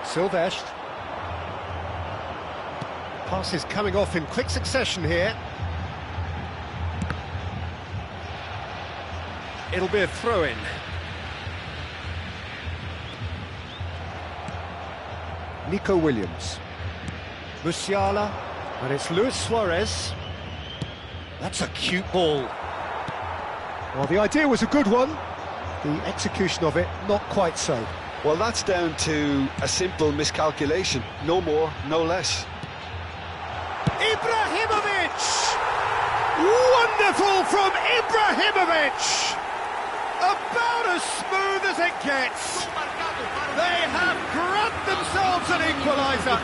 Silvestre. Pass is coming off in quick succession here. It'll be a throw-in. Nico Williams. Musiala. And it's Luis Suarez. That's a cute ball. Well, the idea was a good one. The execution of it, not quite so. Well, that's down to a simple miscalculation. No more, no less. Ibrahimovic! Wonderful from Ibrahimovic! About as smooth as it gets. They have grabbed themselves an equaliser.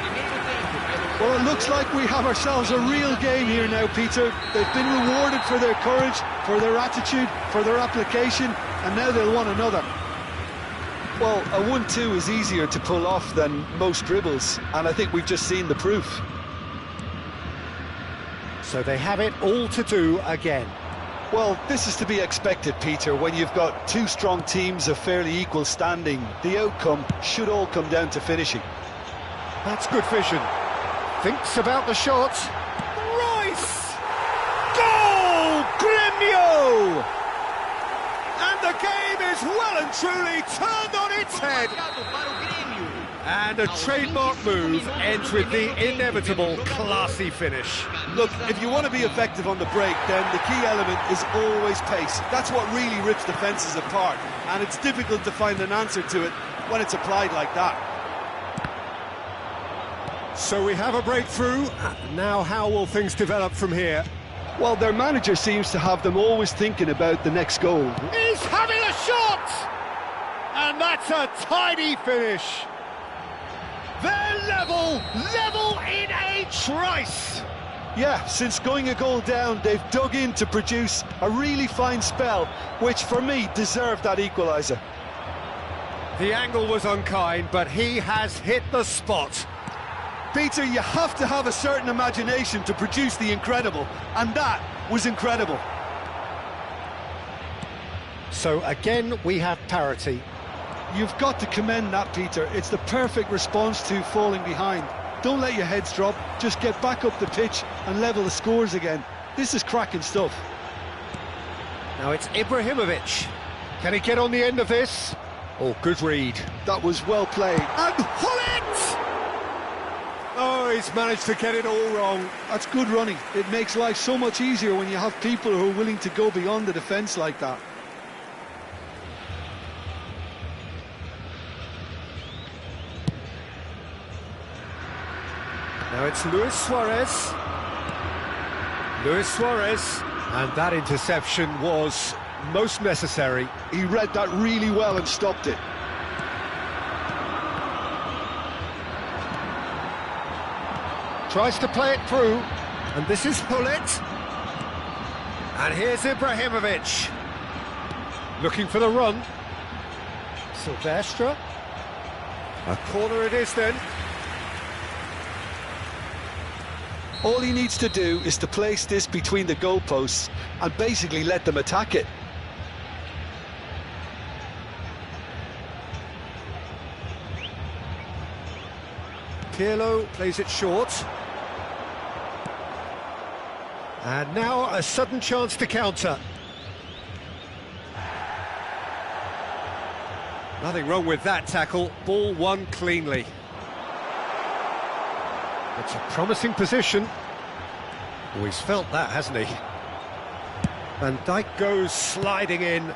Well, it looks like we have ourselves a real game here now, Peter. They've been rewarded for their courage, for their attitude, for their application, and now they'll want another. Well, a 1-2 is easier to pull off than most dribbles, and I think we've just seen the proof. So they have it all to do again. Well, this is to be expected, Peter. When you've got two strong teams of fairly equal standing, the outcome should all come down to finishing. That's good vision. Thinks about the shot. Rice! Goal! Gremio! And the game is well and truly turned on its head. And a trademark move ends with the inevitable classy finish. Look, if you want to be effective on the break, then the key element is always pace. That's what really rips defences apart, and it's difficult to find an answer to it when it's applied like that. So we have a breakthrough. Now how will things develop from here? Well, their manager seems to have them always thinking about the next goal. He's having a shot! And that's a tidy finish. They're level in a trice. Yeah, since going a goal down, they've dug in to produce a really fine spell, which for me deserved that equaliser. The angle was unkind, but he has hit the spot. Peter, you have to have a certain imagination to produce the incredible, and that was incredible. So again, we have parity. You've got to commend that, Peter. It's the perfect response to falling behind. Don't let your heads drop, just get back up the pitch and level the scores again. This is cracking stuff. Now it's Ibrahimovic. Can he get on the end of this? Oh, good read. That was well played. And Hullet! Oh, he's managed to get it all wrong. That's good running. It makes life so much easier when you have people who are willing to go beyond the defence like that. Now it's Luis Suarez. Luis Suarez. And that interception was most necessary. He read that really well and stopped it. Tries to play it through. And this is Hullet. And here's Ibrahimovic. Looking for the run. Silvestre. A corner it is then. All he needs to do is to place this between the goalposts and basically let them attack it. Pirlo plays it short. And now a sudden chance to counter. Nothing wrong with that tackle. Ball won cleanly. It's a promising position. Always felt that, hasn't he? Van Dijk goes sliding in.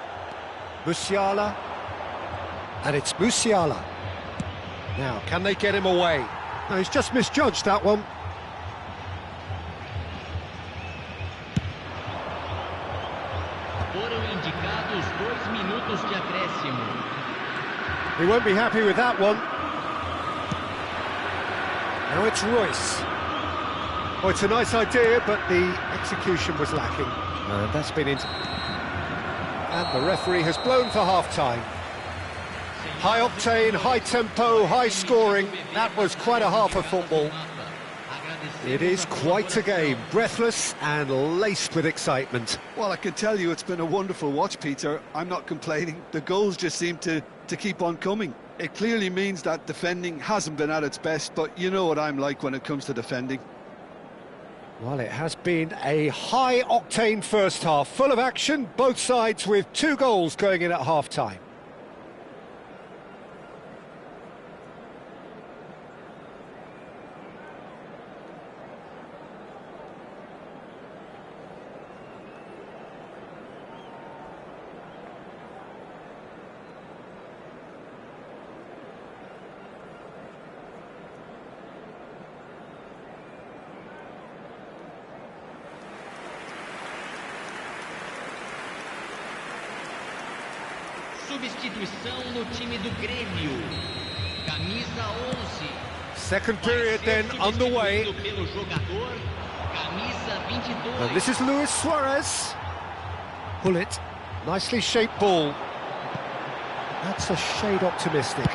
Musiala. And it's Musiala. Now, can they get him away? No, he's just misjudged that one. Foram indicados 2 minutos de acréscimo. He won't be happy with that one. Now it's Royce. Oh, it's a nice idea, but the execution was lacking. And that's been into... And the referee has blown for half-time. High octane, high tempo, high scoring. That was quite a half of football. It is quite a game, breathless and laced with excitement. Well, I can tell you it's been a wonderful watch, Peter. I'm not complaining. The goals just seem to keep on coming. It clearly means that defending hasn't been at its best, but you know what I'm like when it comes to defending. Well, it has been a high-octane first half, full of action, both sides with 2 goals going in at half-time. Substituição no time do Grêmio. Camisa 11. Second period then underway. Pelo jogador, camisa 22. And this is Luis Suarez. Hullet, nicely shaped ball. That's a shade optimistic.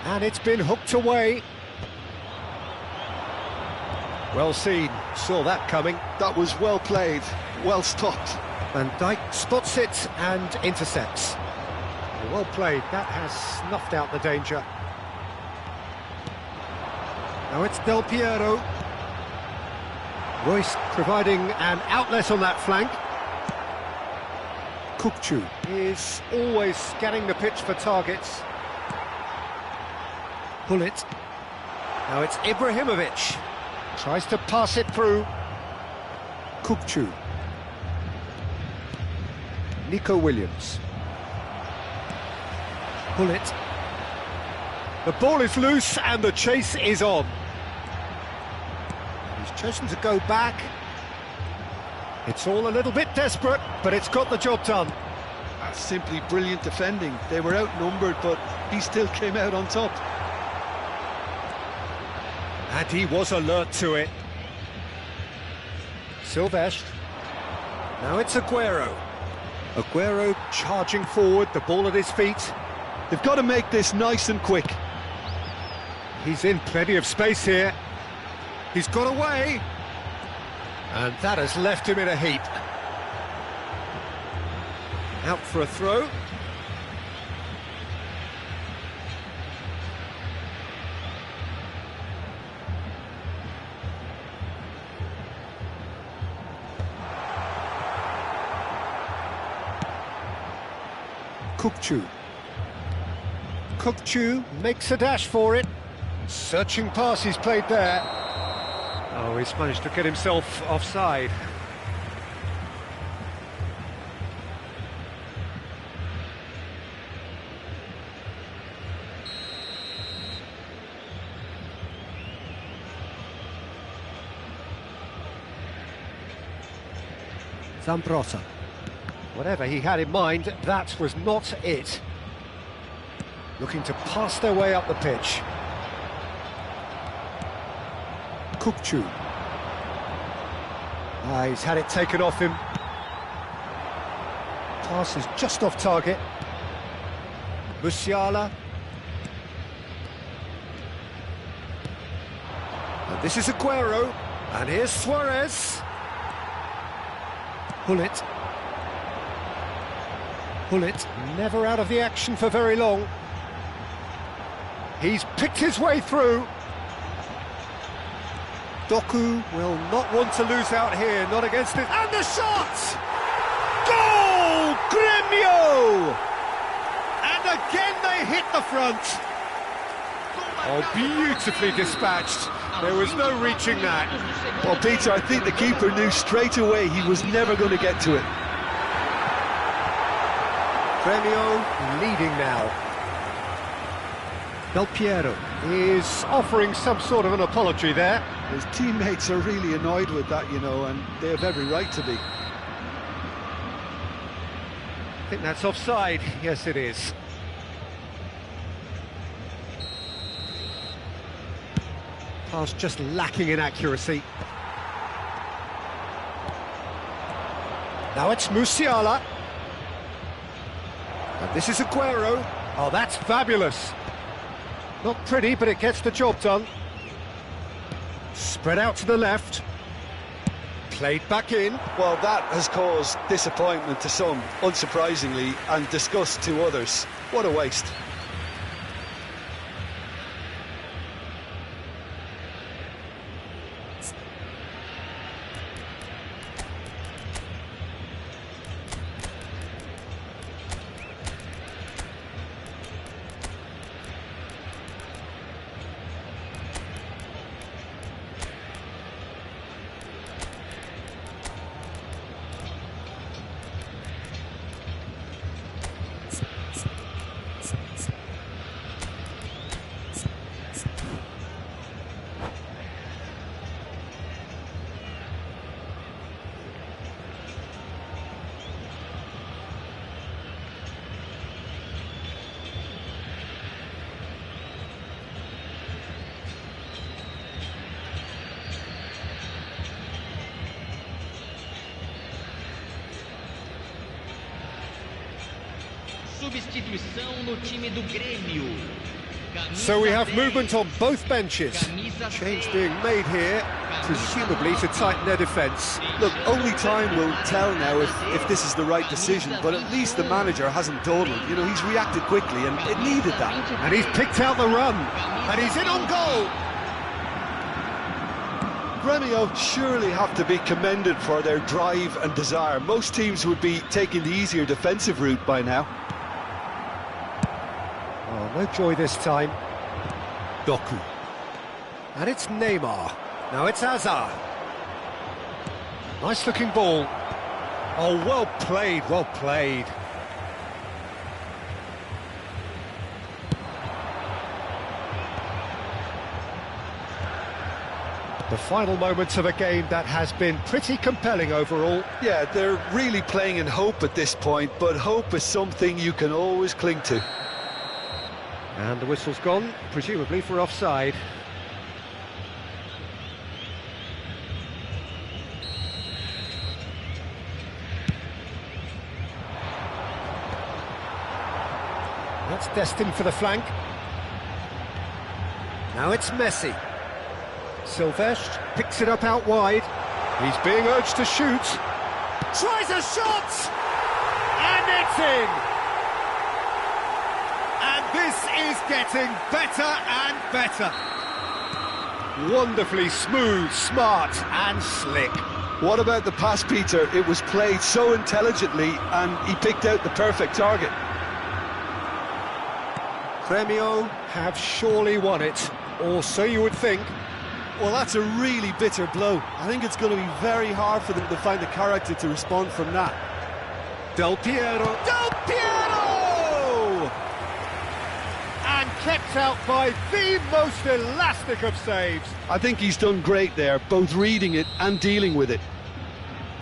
And it's been hooked away. Well seen, saw that coming. That was well played, well stopped. Van Dijk spots it and intercepts. Well played, that has snuffed out the danger. Now it's Del Piero. Royce providing an outlet on that flank. Kukçu is always scanning the pitch for targets. Hullet. Now it's Ibrahimovic. Tries to pass it through. Kukçu. Nico Williams. Hullet. The ball is loose and the chase is on. He's chosen to go back. It's all a little bit desperate, but it's got the job done. That's simply brilliant defending. They were outnumbered, but he still came out on top. And he was alert to it. Silvestre. Now it's Aguero. Aguero charging forward, the ball at his feet. They've got to make this nice and quick. He's in plenty of space here. He's got away. And that has left him in a heap. Out for a throw. Kukçu makes a dash for it. Searching pass he's played there. Oh, he's managed to get himself offside. Zambrotta. Whatever he had in mind, that was not it. Looking to pass their way up the pitch. Kukçu. He's had it taken off him. Pass is just off target. Musiala. And this is Aguero. And here's Suarez. Hullet. Hullet never out of the action for very long. He's picked his way through. Doku will not want to lose out here, not against it. And the shot! Goal! Gremio! And again they hit the front. Oh, beautifully dispatched. There was no reaching that. Well, Peter, I think the keeper knew straight away he was never going to get to it. Gremio leading now. Del Piero is offering some sort of an apology there. His teammates are really annoyed with that, you know, and they have every right to be. I think that's offside. Yes, it is. Pass just lacking in accuracy. Now it's Musiala. And this is Aguero. Oh, that's fabulous. Not pretty, but it gets the job done. Spread out to the left. Played back in. Well, that has caused disappointment to some, unsurprisingly, and disgust to others. What a waste. Substituição no time do Grêmio. So we have movement on both benches. Change being made here, presumably to tighten their defence. Look, only time will tell now if this is the right decision, but at least the manager hasn't dawdled. You know, he's reacted quickly, and it needed that. And he's picked out the run, and he's in on goal. Gremio surely have to be commended for their drive and desire. Most teams would be taking the easier defensive route by now. Oh, no joy this time. Doku. And it's Neymar. Now it's Hazard. Nice looking ball. Oh, well played, well played. The final moments of a game that has been pretty compelling overall. Yeah, they're really playing in hope at this point, but hope is something you can always cling to. And the whistle's gone, presumably for offside. That's destined for the flank. Now it's Messi. Silvestre picks it up out wide. He's being urged to shoot. Tries a shot! And it's in! And this is getting better and better. Wonderfully smooth, smart and slick. What about the pass, Peter? It was played so intelligently and he picked out the perfect target. Grêmio have surely won it, or so you would think. Well, that's a really bitter blow. I think it's going to be very hard for them to find the character to respond from that. Del Piero! Del Piero! And kept out by the most elastic of saves. I think he's done great there, both reading it and dealing with it.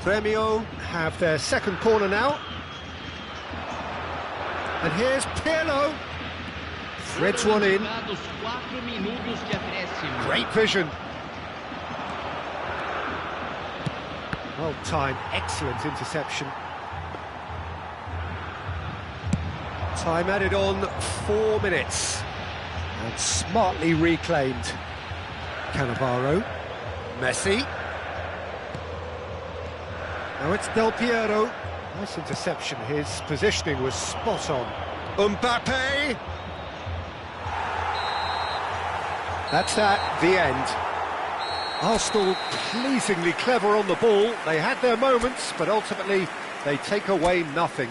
Grêmio have their second corner now. And here's Pirlo. Threads one in. Great vision. Well timed, excellent interception. Time added on 4 minutes. And smartly reclaimed. Cannavaro. Messi. Now it's Del Piero. Nice interception. His positioning was spot on. Mbappe. That's that, the end. Arsenal pleasingly clever on the ball. They had their moments, but ultimately they take away nothing.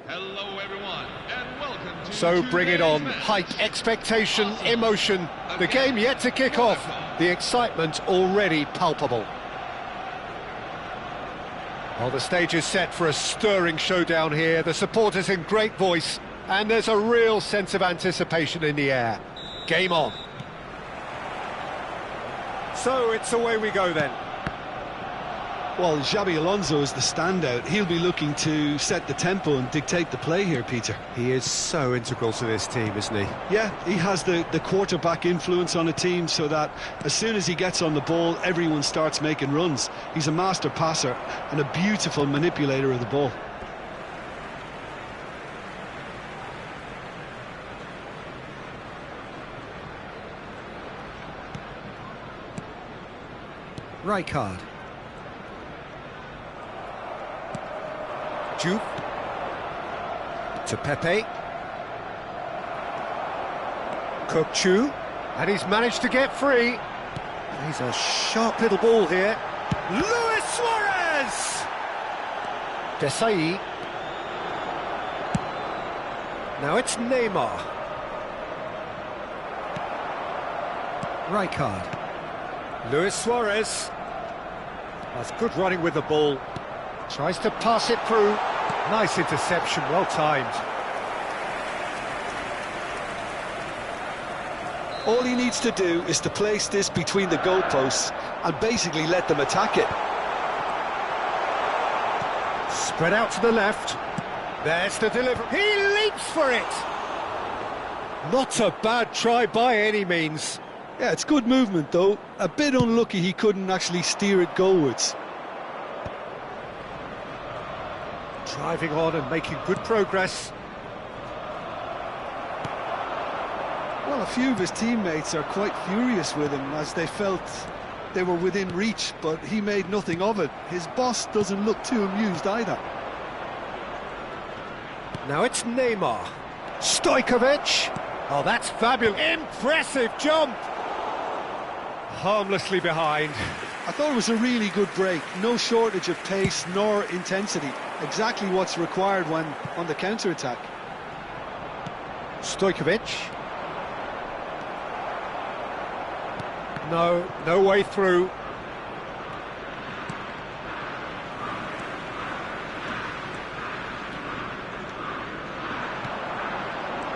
Hello everyone, and welcome to So bring it on. today's match. Hype, expectation, emotion. The game yet to kick off. The excitement already palpable. Well, the stage is set for a stirring showdown here. The supporters in great voice, and there's a real sense of anticipation in the air. Game on. So it's away we go then. Well, Xabi Alonso is the standout. He'll be looking to set the tempo and dictate the play here, Peter. He is so integral to this team, isn't he? Yeah, he has the quarterback influence on a team so that as soon as he gets on the ball, everyone starts making runs. He's a master passer and a beautiful manipulator of the ball. Rijkaard. Juve. To Pepe. Kokchu. And he's managed to get free. He's a sharp little ball here. Luis Suarez! Desai. Now it's Neymar. Rijkaard. Luis Suarez. That's good running with the ball. Tries to pass it through. Nice interception, well timed. All he needs to do is to place this between the goalposts and basically let them attack it. Spread out to the left. There's the delivery. He leaps for it! Not a bad try by any means. Yeah, it's good movement though. A bit unlucky he couldn't actually steer it goalwards. Driving on and making good progress. Well, a few of his teammates are quite furious with him as they felt they were within reach, but he made nothing of it. His boss doesn't look too amused either. Now it's Neymar. Stojkovic. Oh, that's fabulous. Impressive jump. Harmlessly behind. I thought it was a really good break. No shortage of pace nor intensity. Exactly what's required when on the counter-attack. Stojkovic. No way through.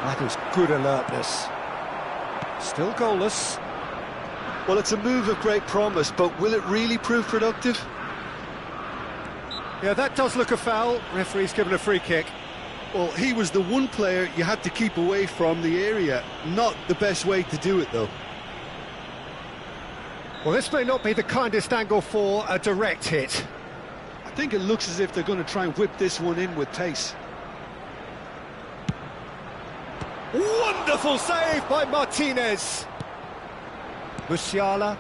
That is good alertness. Still goalless. Well, it's a move of great promise, but will it really prove productive? Yeah, that does look a foul. Referee's given a free kick. Well, he was the one player you had to keep away from the area. Not the best way to do it, though. Well, this may not be the kindest angle for a direct hit. I think it looks as if they're going to try and whip this one in with pace. Wonderful save by Martinez. Musiala.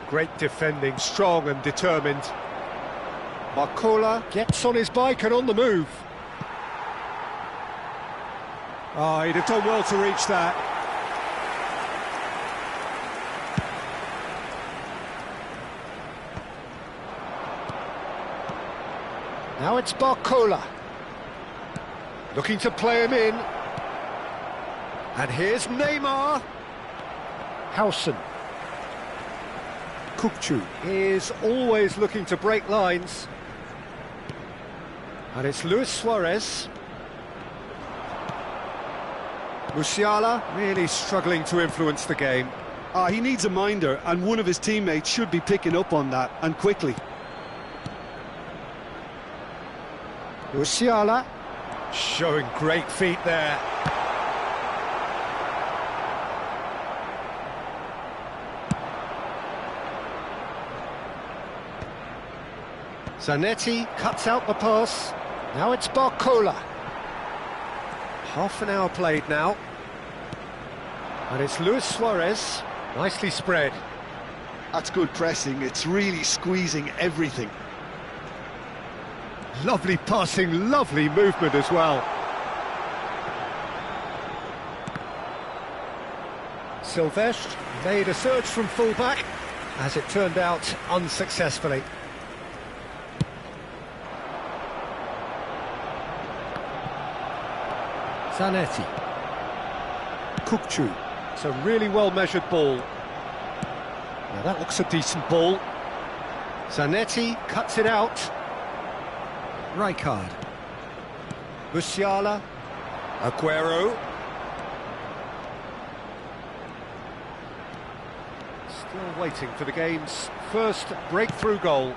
Great defending, strong and determined. Barcola gets on his bike and on the move. Oh, he'd have done well to reach that. Now it's Barcola. Looking to play him in. And here's Neymar. Howson. Kukçu is always looking to break lines. And it's Luis Suarez. Musiala really struggling to influence the game. He needs a minder, and one of his teammates should be picking up on that, and quickly. Musiala showing great feet there. Zanetti cuts out the pass. Now it's Barcola. Half an hour played now. And it's Luis Suarez. Nicely spread. That's good pressing. It's really squeezing everything. Lovely passing, lovely movement as well. Silvestre made a surge from fullback, as it turned out unsuccessfully. Zanetti. Kukçu. It's a really well-measured ball. Now that looks a decent ball. Zanetti cuts it out. Rijkaard. Musiala. Aguero. Still waiting for the game's first breakthrough goal.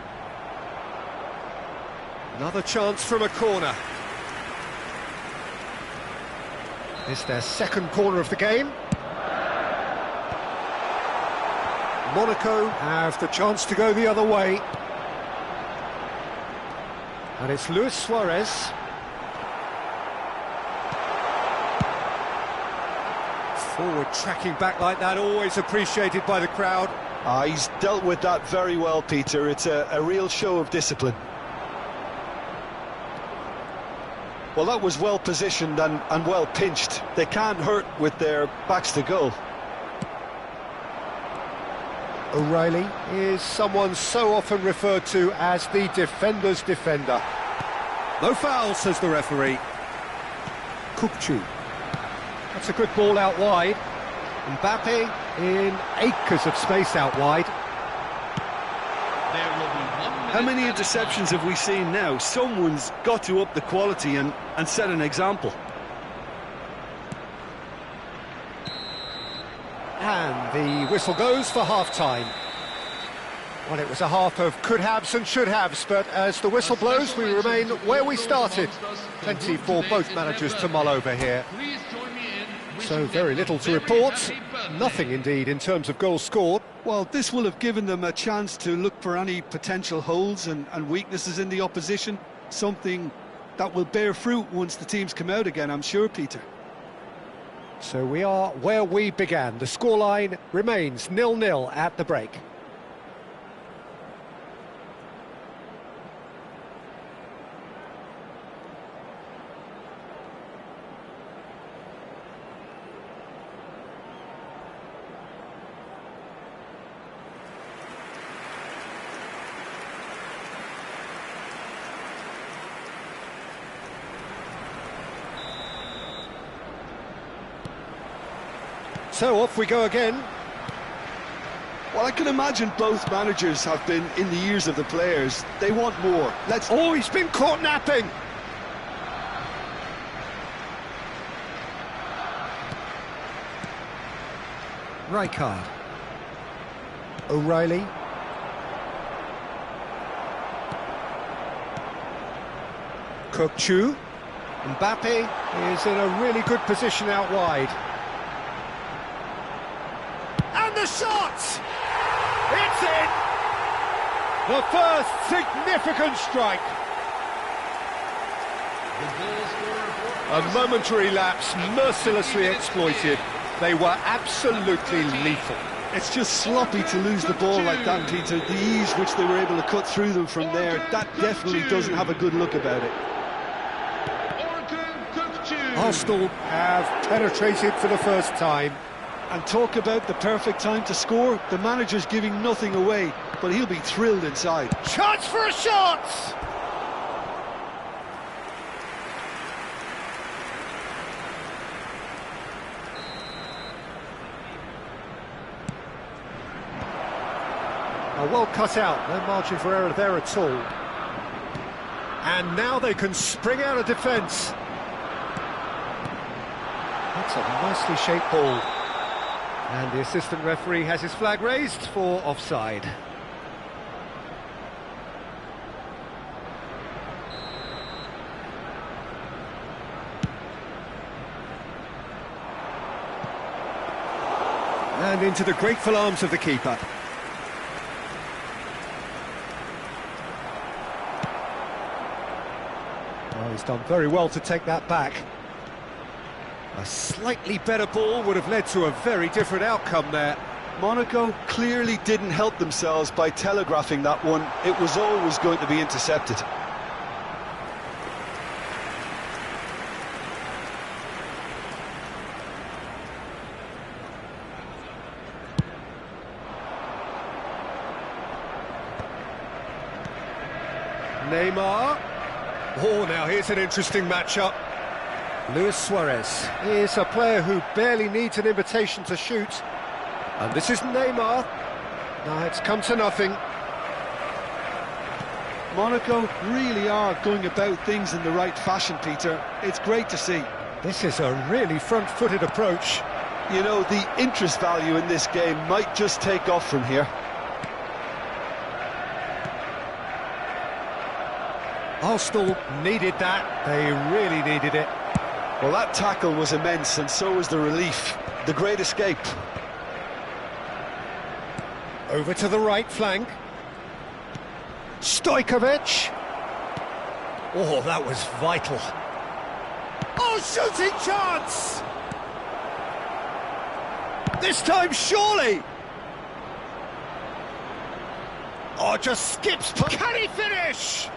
Another chance from a corner. It's their second corner of the game. Monaco have the chance to go the other way. And it's Luis Suarez. Forward tracking back like that, always appreciated by the crowd. He's dealt with that very well, Peter. It's a real show of discipline. Well, that was well positioned and well pinched. They can't hurt with their backs to goal. O'Reilly is someone so often referred to as the defender's defender. No foul, says the referee. Kukçu. That's a good ball out wide. Mbappe in acres of space out wide. There will be 1 minute. How many added interceptions time. have we seen now? Someone's got to up the quality and set an example. And the whistle goes for half-time. Well, it was a half of could-haves and should-haves, but as the whistle blows, we remain where we started. Plenty for both managers to mull over here. Please join me in wishing So very them little to very report. happy birthday. Nothing indeed in terms of goals scored. Well, this will have given them a chance to look for any potential holes and weaknesses in the opposition. Something that will bear fruit once the teams come out again, I'm sure, Peter. So we are where we began. The scoreline remains 0-0 at the break. So off we go again. Well, I can imagine both managers have been in the ears of the players. They want more. Oh, he's been caught napping. Rijkaard. O'Reilly. Kukçu. Mbappe is in a really good position out wide. And the shot! It's in! The first significant strike. The goal scorer for A momentary lapse mercilessly exploited. They were absolutely lethal. It's just sloppy to lose the ball like that, Peter. The ease which they were able to cut through them from there, that definitely doesn't have a good look about it. Arsenal have penetrated for the first time. And talk about the perfect time to score. The manager's giving nothing away, but he'll be thrilled inside. Chance for a shot! Well cut out, no margin for error there at all. And now they can spring out of defence. That's a nicely shaped ball. And the assistant referee has his flag raised for offside. And into the grateful arms of the keeper. Oh, he's done very well to take that back. A slightly better ball would have led to a very different outcome there. Monaco clearly didn't help themselves by telegraphing that one. It was always going to be intercepted. Neymar. Oh, now here's an interesting matchup. Luis Suarez is a player who barely needs an invitation to shoot. And this is Neymar. Now it's come to nothing. Monaco really are going about things in the right fashion, Peter. It's great to see. This is a really front-footed approach. You know, the interest value in this game might just take off from here. Arsenal needed that. They really needed it. Well, that tackle was immense, and so was the relief. The great escape. Over to the right flank. Stojkovic. Oh, that was vital. Oh, shooting chance! This time, surely! Oh, just skips. Can he finish?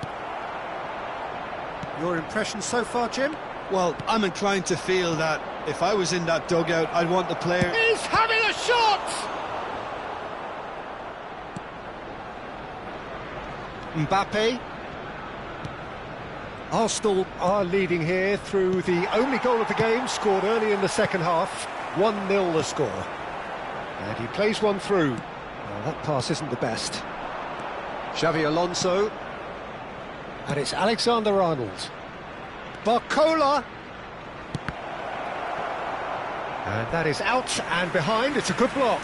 Your impression so far, Jim? Well, I'm inclined to feel that if I was in that dugout, I'd want the player... He's having a shot! Mbappe. Arsenal are leading here through the only goal of the game, scored early in the second half. 1-0 the score. And he plays one through. Well, that pass isn't the best. Xavi Alonso. And it's Alexander-Arnold. Barcola. And that is out and behind. It's a good block.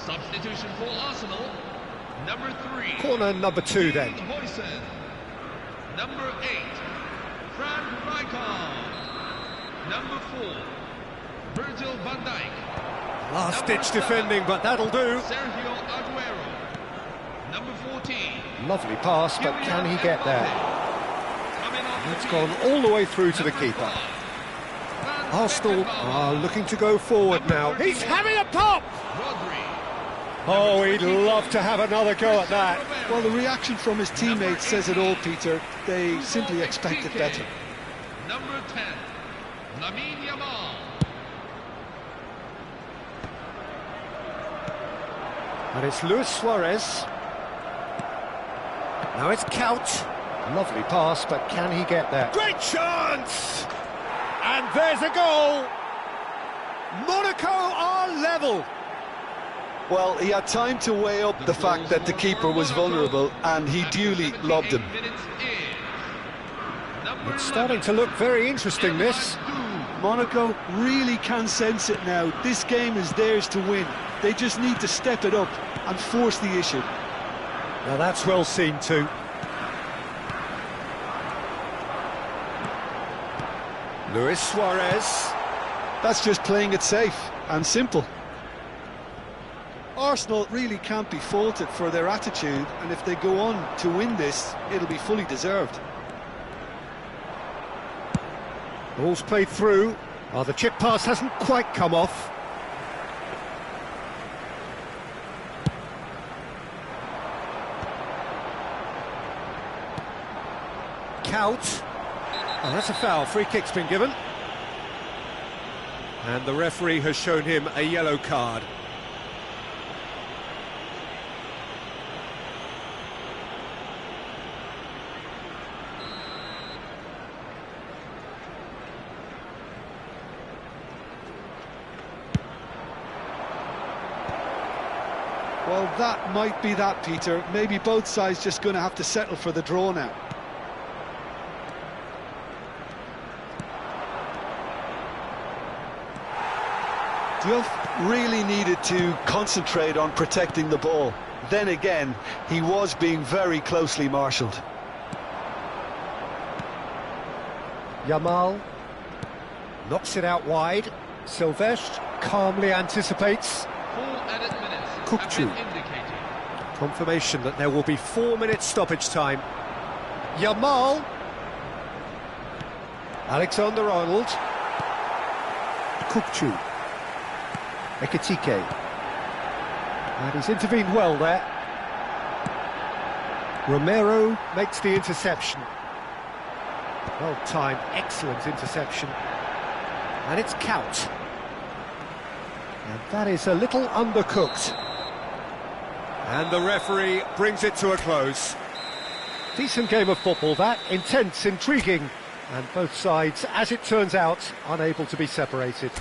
Substitution for Arsenal, number 3. Corner number 2 then. Huysen. Number 8, Frank Rijkaard. Number 4, Virgil van Dijk. Last-ditch defending, but that'll do. Sergio Aguero. Number 14. Lovely pass, but can he get there? It's gone all the way through to the keeper. Arsenal are looking to go forward now. He's having a pop! Oh, he'd love to have another go at that. Well, the reaction from his teammates says it all, Peter. They simply expected better. Number 10, Lamine Yamal. And it's Luis Suarez. Now it's Couch. Lovely pass, but can he get there? Great chance! And there's a goal! Monaco are level. Well, he had time to weigh up the fact that the keeper was vulnerable, and he duly lobbed him. It's starting to look very interesting, this. Monaco really can sense it now. This game is theirs to win. They just need to step it up and force the issue. Now that's well seen too. Luis Suarez. That's just playing it safe and simple. Arsenal really can't be faulted for their attitude, and if they go on to win this, it'll be fully deserved. Ball's played through. Oh, the chip pass hasn't quite come off. Couch. Oh, that's a foul. Free kick's been given. And the referee has shown him a yellow card. Well, that might be that, Peter. Maybe both sides just going to have to settle for the draw now. Diouf really needed to concentrate on protecting the ball. Then again, he was being very closely marshalled. Yamal knocks it out wide. Silvestre calmly anticipates. Full added minutes Kukçu. have been indicated. Confirmation that there will be 4 minutes stoppage time. Yamal. Alexander-Arnold. Kukçu. Ekitike. And he's intervened well there. Romero makes the interception. Well timed, excellent interception. And it's Kaut. And that is a little undercooked. And the referee brings it to a close. Decent game of football that, intense, intriguing, and both sides, as it turns out, unable to be separated.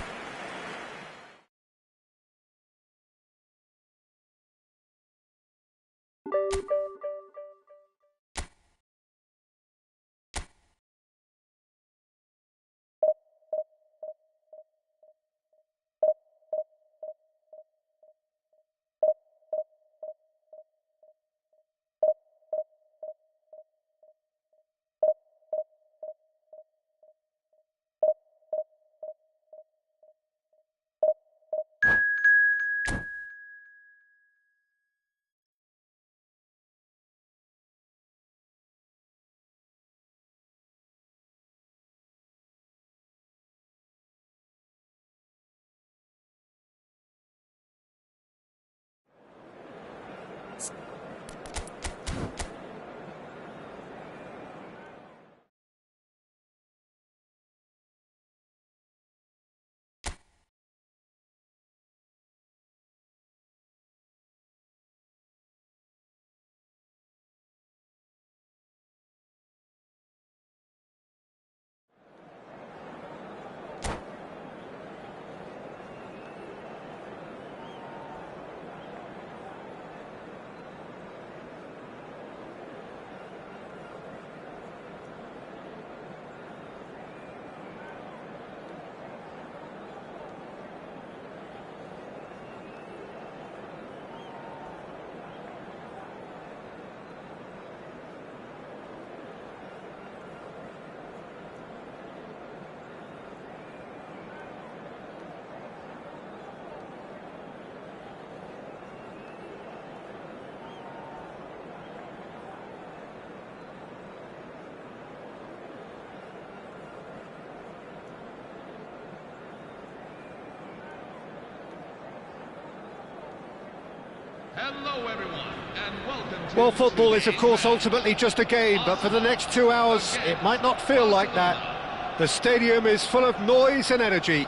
Hello everyone, and welcome to... Well, football is of course ultimately just a game, but for the next 2 hours it might not feel like that. The stadium is full of noise and energy.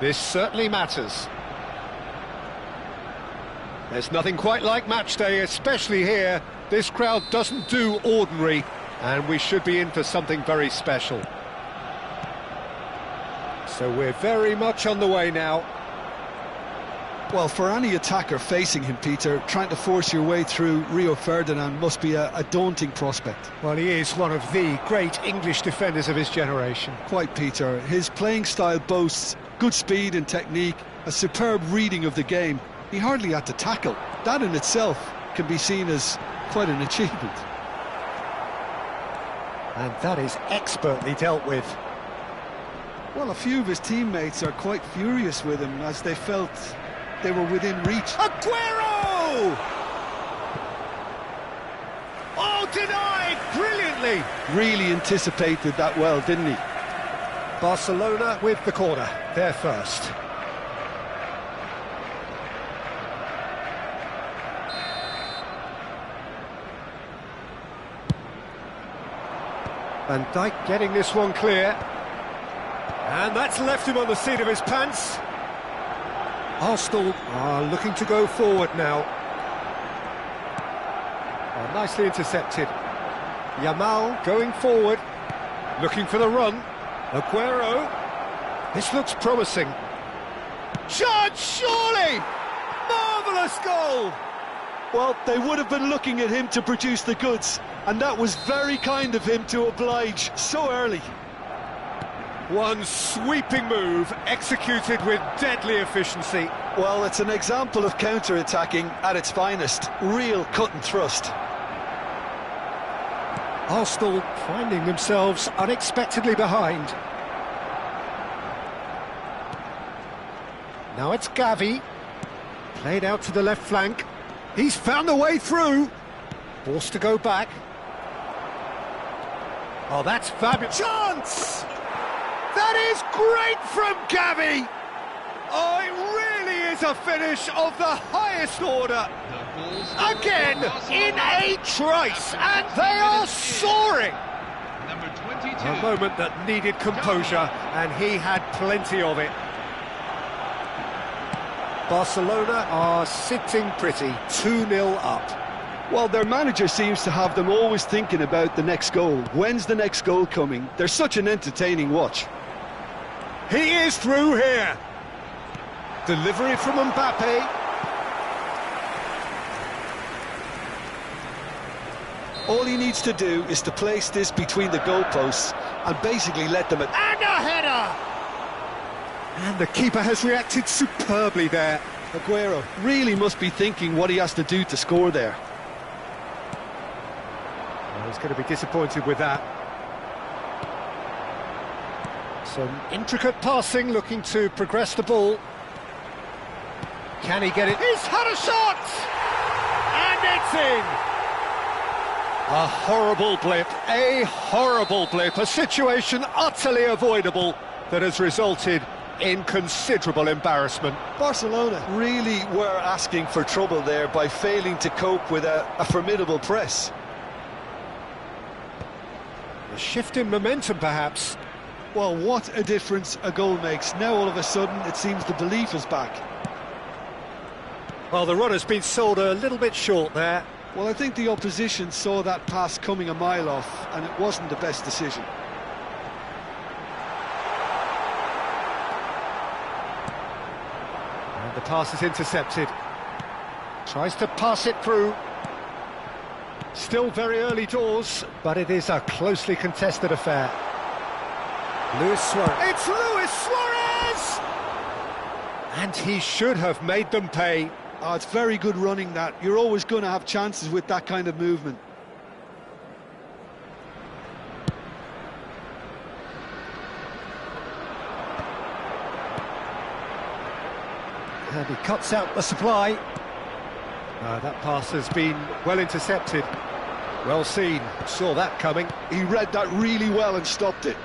This certainly matters. There's nothing quite like match day, especially here. This crowd doesn't do ordinary, and we should be in for something very special. So we're very much on the way now. Well, for any attacker facing him, Peter, trying to force your way through Rio Ferdinand must be a daunting prospect. Well, he is one of the great English defenders of his generation. Quite, Peter. His playing style boasts good speed and technique, a superb reading of the game. He hardly had to tackle. That in itself can be seen as quite an achievement. And that is expertly dealt with. Well, a few of his teammates are quite furious with him as they felt they were within reach. Aguero! Oh, denied brilliantly! Really anticipated that well, didn't he? Barcelona with the corner, they're first. Van Dijk getting this one clear. And that's left him on the seat of his pants. Arsenal are looking to go forward now. Oh, nicely intercepted. Yamal going forward, looking for the run. Aguero. This looks promising. Shot, surely! Marvellous goal! Well, they would have been looking at him to produce the goods, and that was very kind of him to oblige so early. One sweeping move, executed with deadly efficiency. Well, it's an example of counter-attacking at its finest. Real cut and thrust. Arsenal finding themselves unexpectedly behind. Now it's Gavi. Played out to the left flank. He's found a way through. Forced to go back. Oh, that's fabulous. Chance! That is great from Gavi! Oh, it really is a finish of the highest order. Again, in a trice, and they are soaring. Number 22. A moment that needed composure, and he had plenty of it. Barcelona are sitting pretty, 2-0 up. Well, their manager seems to have them always thinking about the next goal. When's the next goal coming? They're such an entertaining watch. He is through here. Delivery from Mbappe. All he needs to do is to place this between the goalposts and basically let them... And a header! And the keeper has reacted superbly there. Aguero really must be thinking what he has to do to score there. Well, he's going to be disappointed with that. Some intricate passing, looking to progress the ball. Can he get it? He's had a shot! And it's in! A horrible blip, a situation utterly avoidable that has resulted in considerable embarrassment. Barcelona really were asking for trouble there by failing to cope with a formidable press. A shift in momentum, perhaps. Well, what a difference a goal makes. Now all of a sudden it seems the belief is back. Well, the run has been sold a little bit short there. Well, I think the opposition saw that pass coming a mile off, and it wasn't the best decision. And the pass is intercepted. Tries to pass it through. Still very early doors, but it is a closely contested affair. Luis Suarez. It's Luis Suarez! And he should have made them pay. Oh, it's very good running that. You're always going to have chances with that kind of movement. And he cuts out the supply. That pass has been well intercepted. Well seen, saw that coming. He read that really well and stopped it.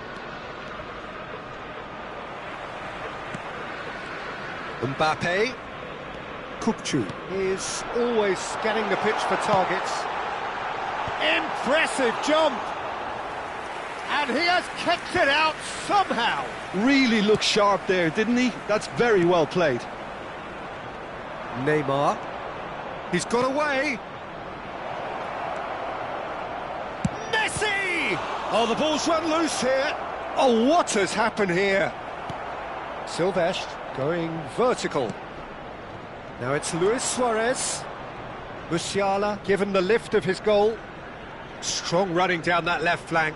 Mbappe. Kupchu is always scanning the pitch for targets. Impressive jump! And he has kicked it out somehow. Really looked sharp there, didn't he? That's very well played. Neymar. He's got away. Messi! Oh, the ball's run loose here. Oh, what has happened here? Silvestre going vertical. Now it's Luis Suarez. Musiala given the lift of his goal. Strong running down that left flank.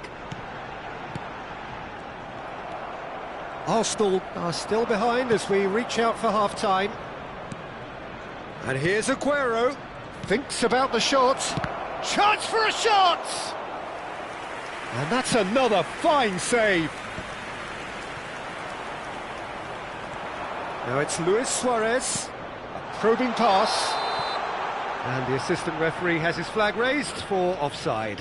Arsenal are still behind as we reach out for half-time. And here's Aguero. Thinks about the shot. Chance for a shot! And that's another fine save. Now it's Luis Suarez. A probing pass. And the assistant referee has his flag raised for offside.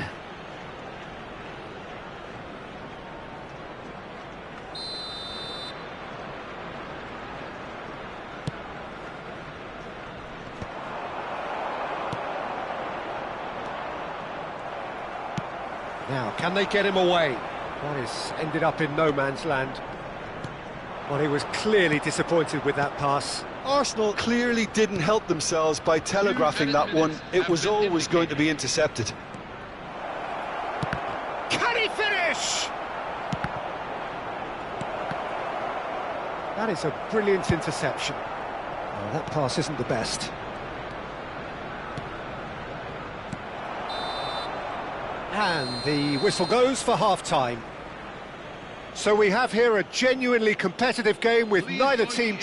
Now, can they get him away? That has ended up in no man's land. Well, he was clearly disappointed with that pass. Arsenal clearly didn't help themselves by telegraphing that one. It was always going to be intercepted. Can he finish? That is a brilliant interception. Oh, that pass isn't the best. And the whistle goes for half-time. So we have here a genuinely competitive game with neither team